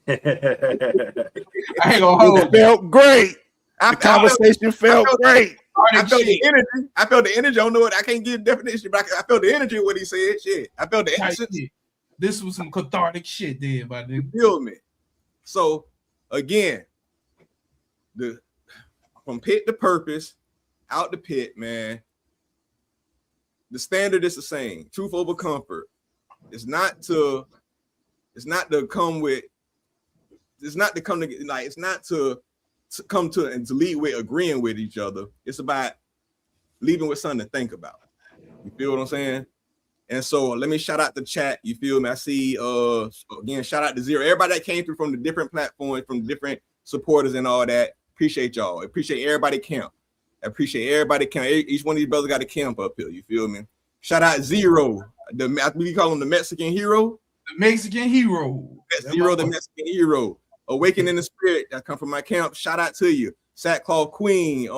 I ain't gonna hold.
It felt great. The conversation felt great.
I felt the energy. I don't know what I can't give definition, but I felt the energy of what he said. Shit. I felt the energy.
This was some cathartic shit there, but
you feel me? So again, from pit to purpose, out the pit, man. The standard is the same. Truth over comfort. It's not to come to and to lead with agreeing with each other. It's about leaving with something to think about. You feel what I'm saying? And so let me shout out the chat. You feel me? I see again, shout out to Zero. Everybody that came through from the different platforms, from different supporters and all that. Appreciate y'all. Appreciate everybody camp. Appreciate everybody camp. Each one of these brothers got a camp up here. You feel me? Shout out Zero. We call him the Mexican hero.
The Mexican hero.
Zero, the Mexican hero. Awaken in the spirit that come from my camp. Shout out to you. Sackcloth Queen.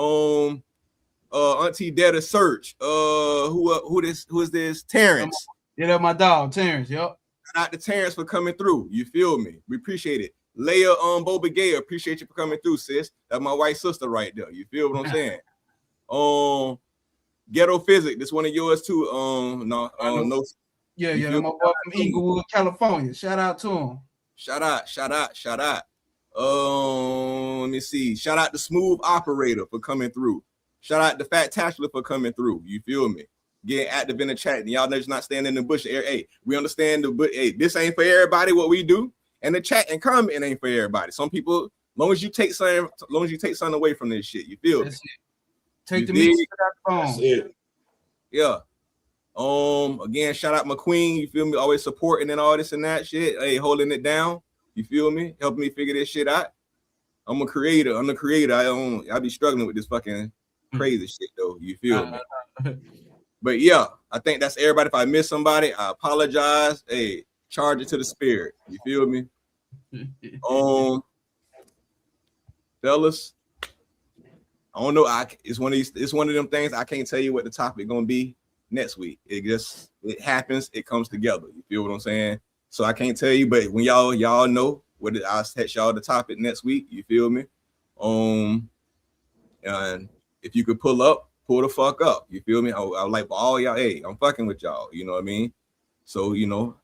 Auntie Detta Search. Who is this? Terrence.
Yeah, that's my dog, Terrence. Yep.
Shout out to Terrence for coming through. You feel me? We appreciate it. Leia Boba Gay, appreciate you for coming through, sis. That's my white sister right there. You feel what I'm saying? Ghetto Physics, this one of yours too. No.
Yeah, my boy from Inglewood, California. Shout out to him.
Shout out. Let me see. Shout out to Smooth Operator for coming through. Shout out to Fat Tashler for coming through. You feel me? Getting active in the chat. And y'all just not standing in the bush. Hey, we understand hey, this ain't for everybody what we do. And the chat and comment ain't for everybody. Some people, long as you take something away from this shit, you feel me?
Take the music to that phone.
That's it.
Yeah. Again, shout out McQueen. You feel me? Always supporting and all this and that shit. Hey, holding it down. You feel me? Helping me figure this shit out. I'm a creator. I'm the creator. I be struggling with this fucking crazy shit though. You feel me? But yeah, I think that's everybody. If I miss somebody, I apologize. Hey, charge it to the spirit. You feel me? Fellas, I don't know. It's one of them things I can't tell you what the topic gonna be next week. It happens. It comes together. You feel what I'm saying? So I can't tell you, but when y'all know what I'll text y'all the topic next week. You feel me? And if you could pull the fuck up. You feel me? I like for all y'all. Hey, I'm fucking with y'all. You know what I mean? So and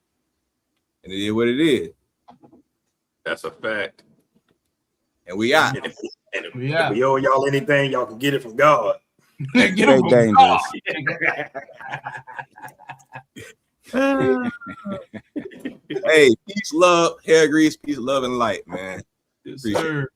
it is what it is.
That's a fact.
And we out.
And if we owe y'all anything, y'all can get it from God.
Get it from
dangerous.
Hey, peace, love, hair grease, peace, love, and light, man.
Yes, sir.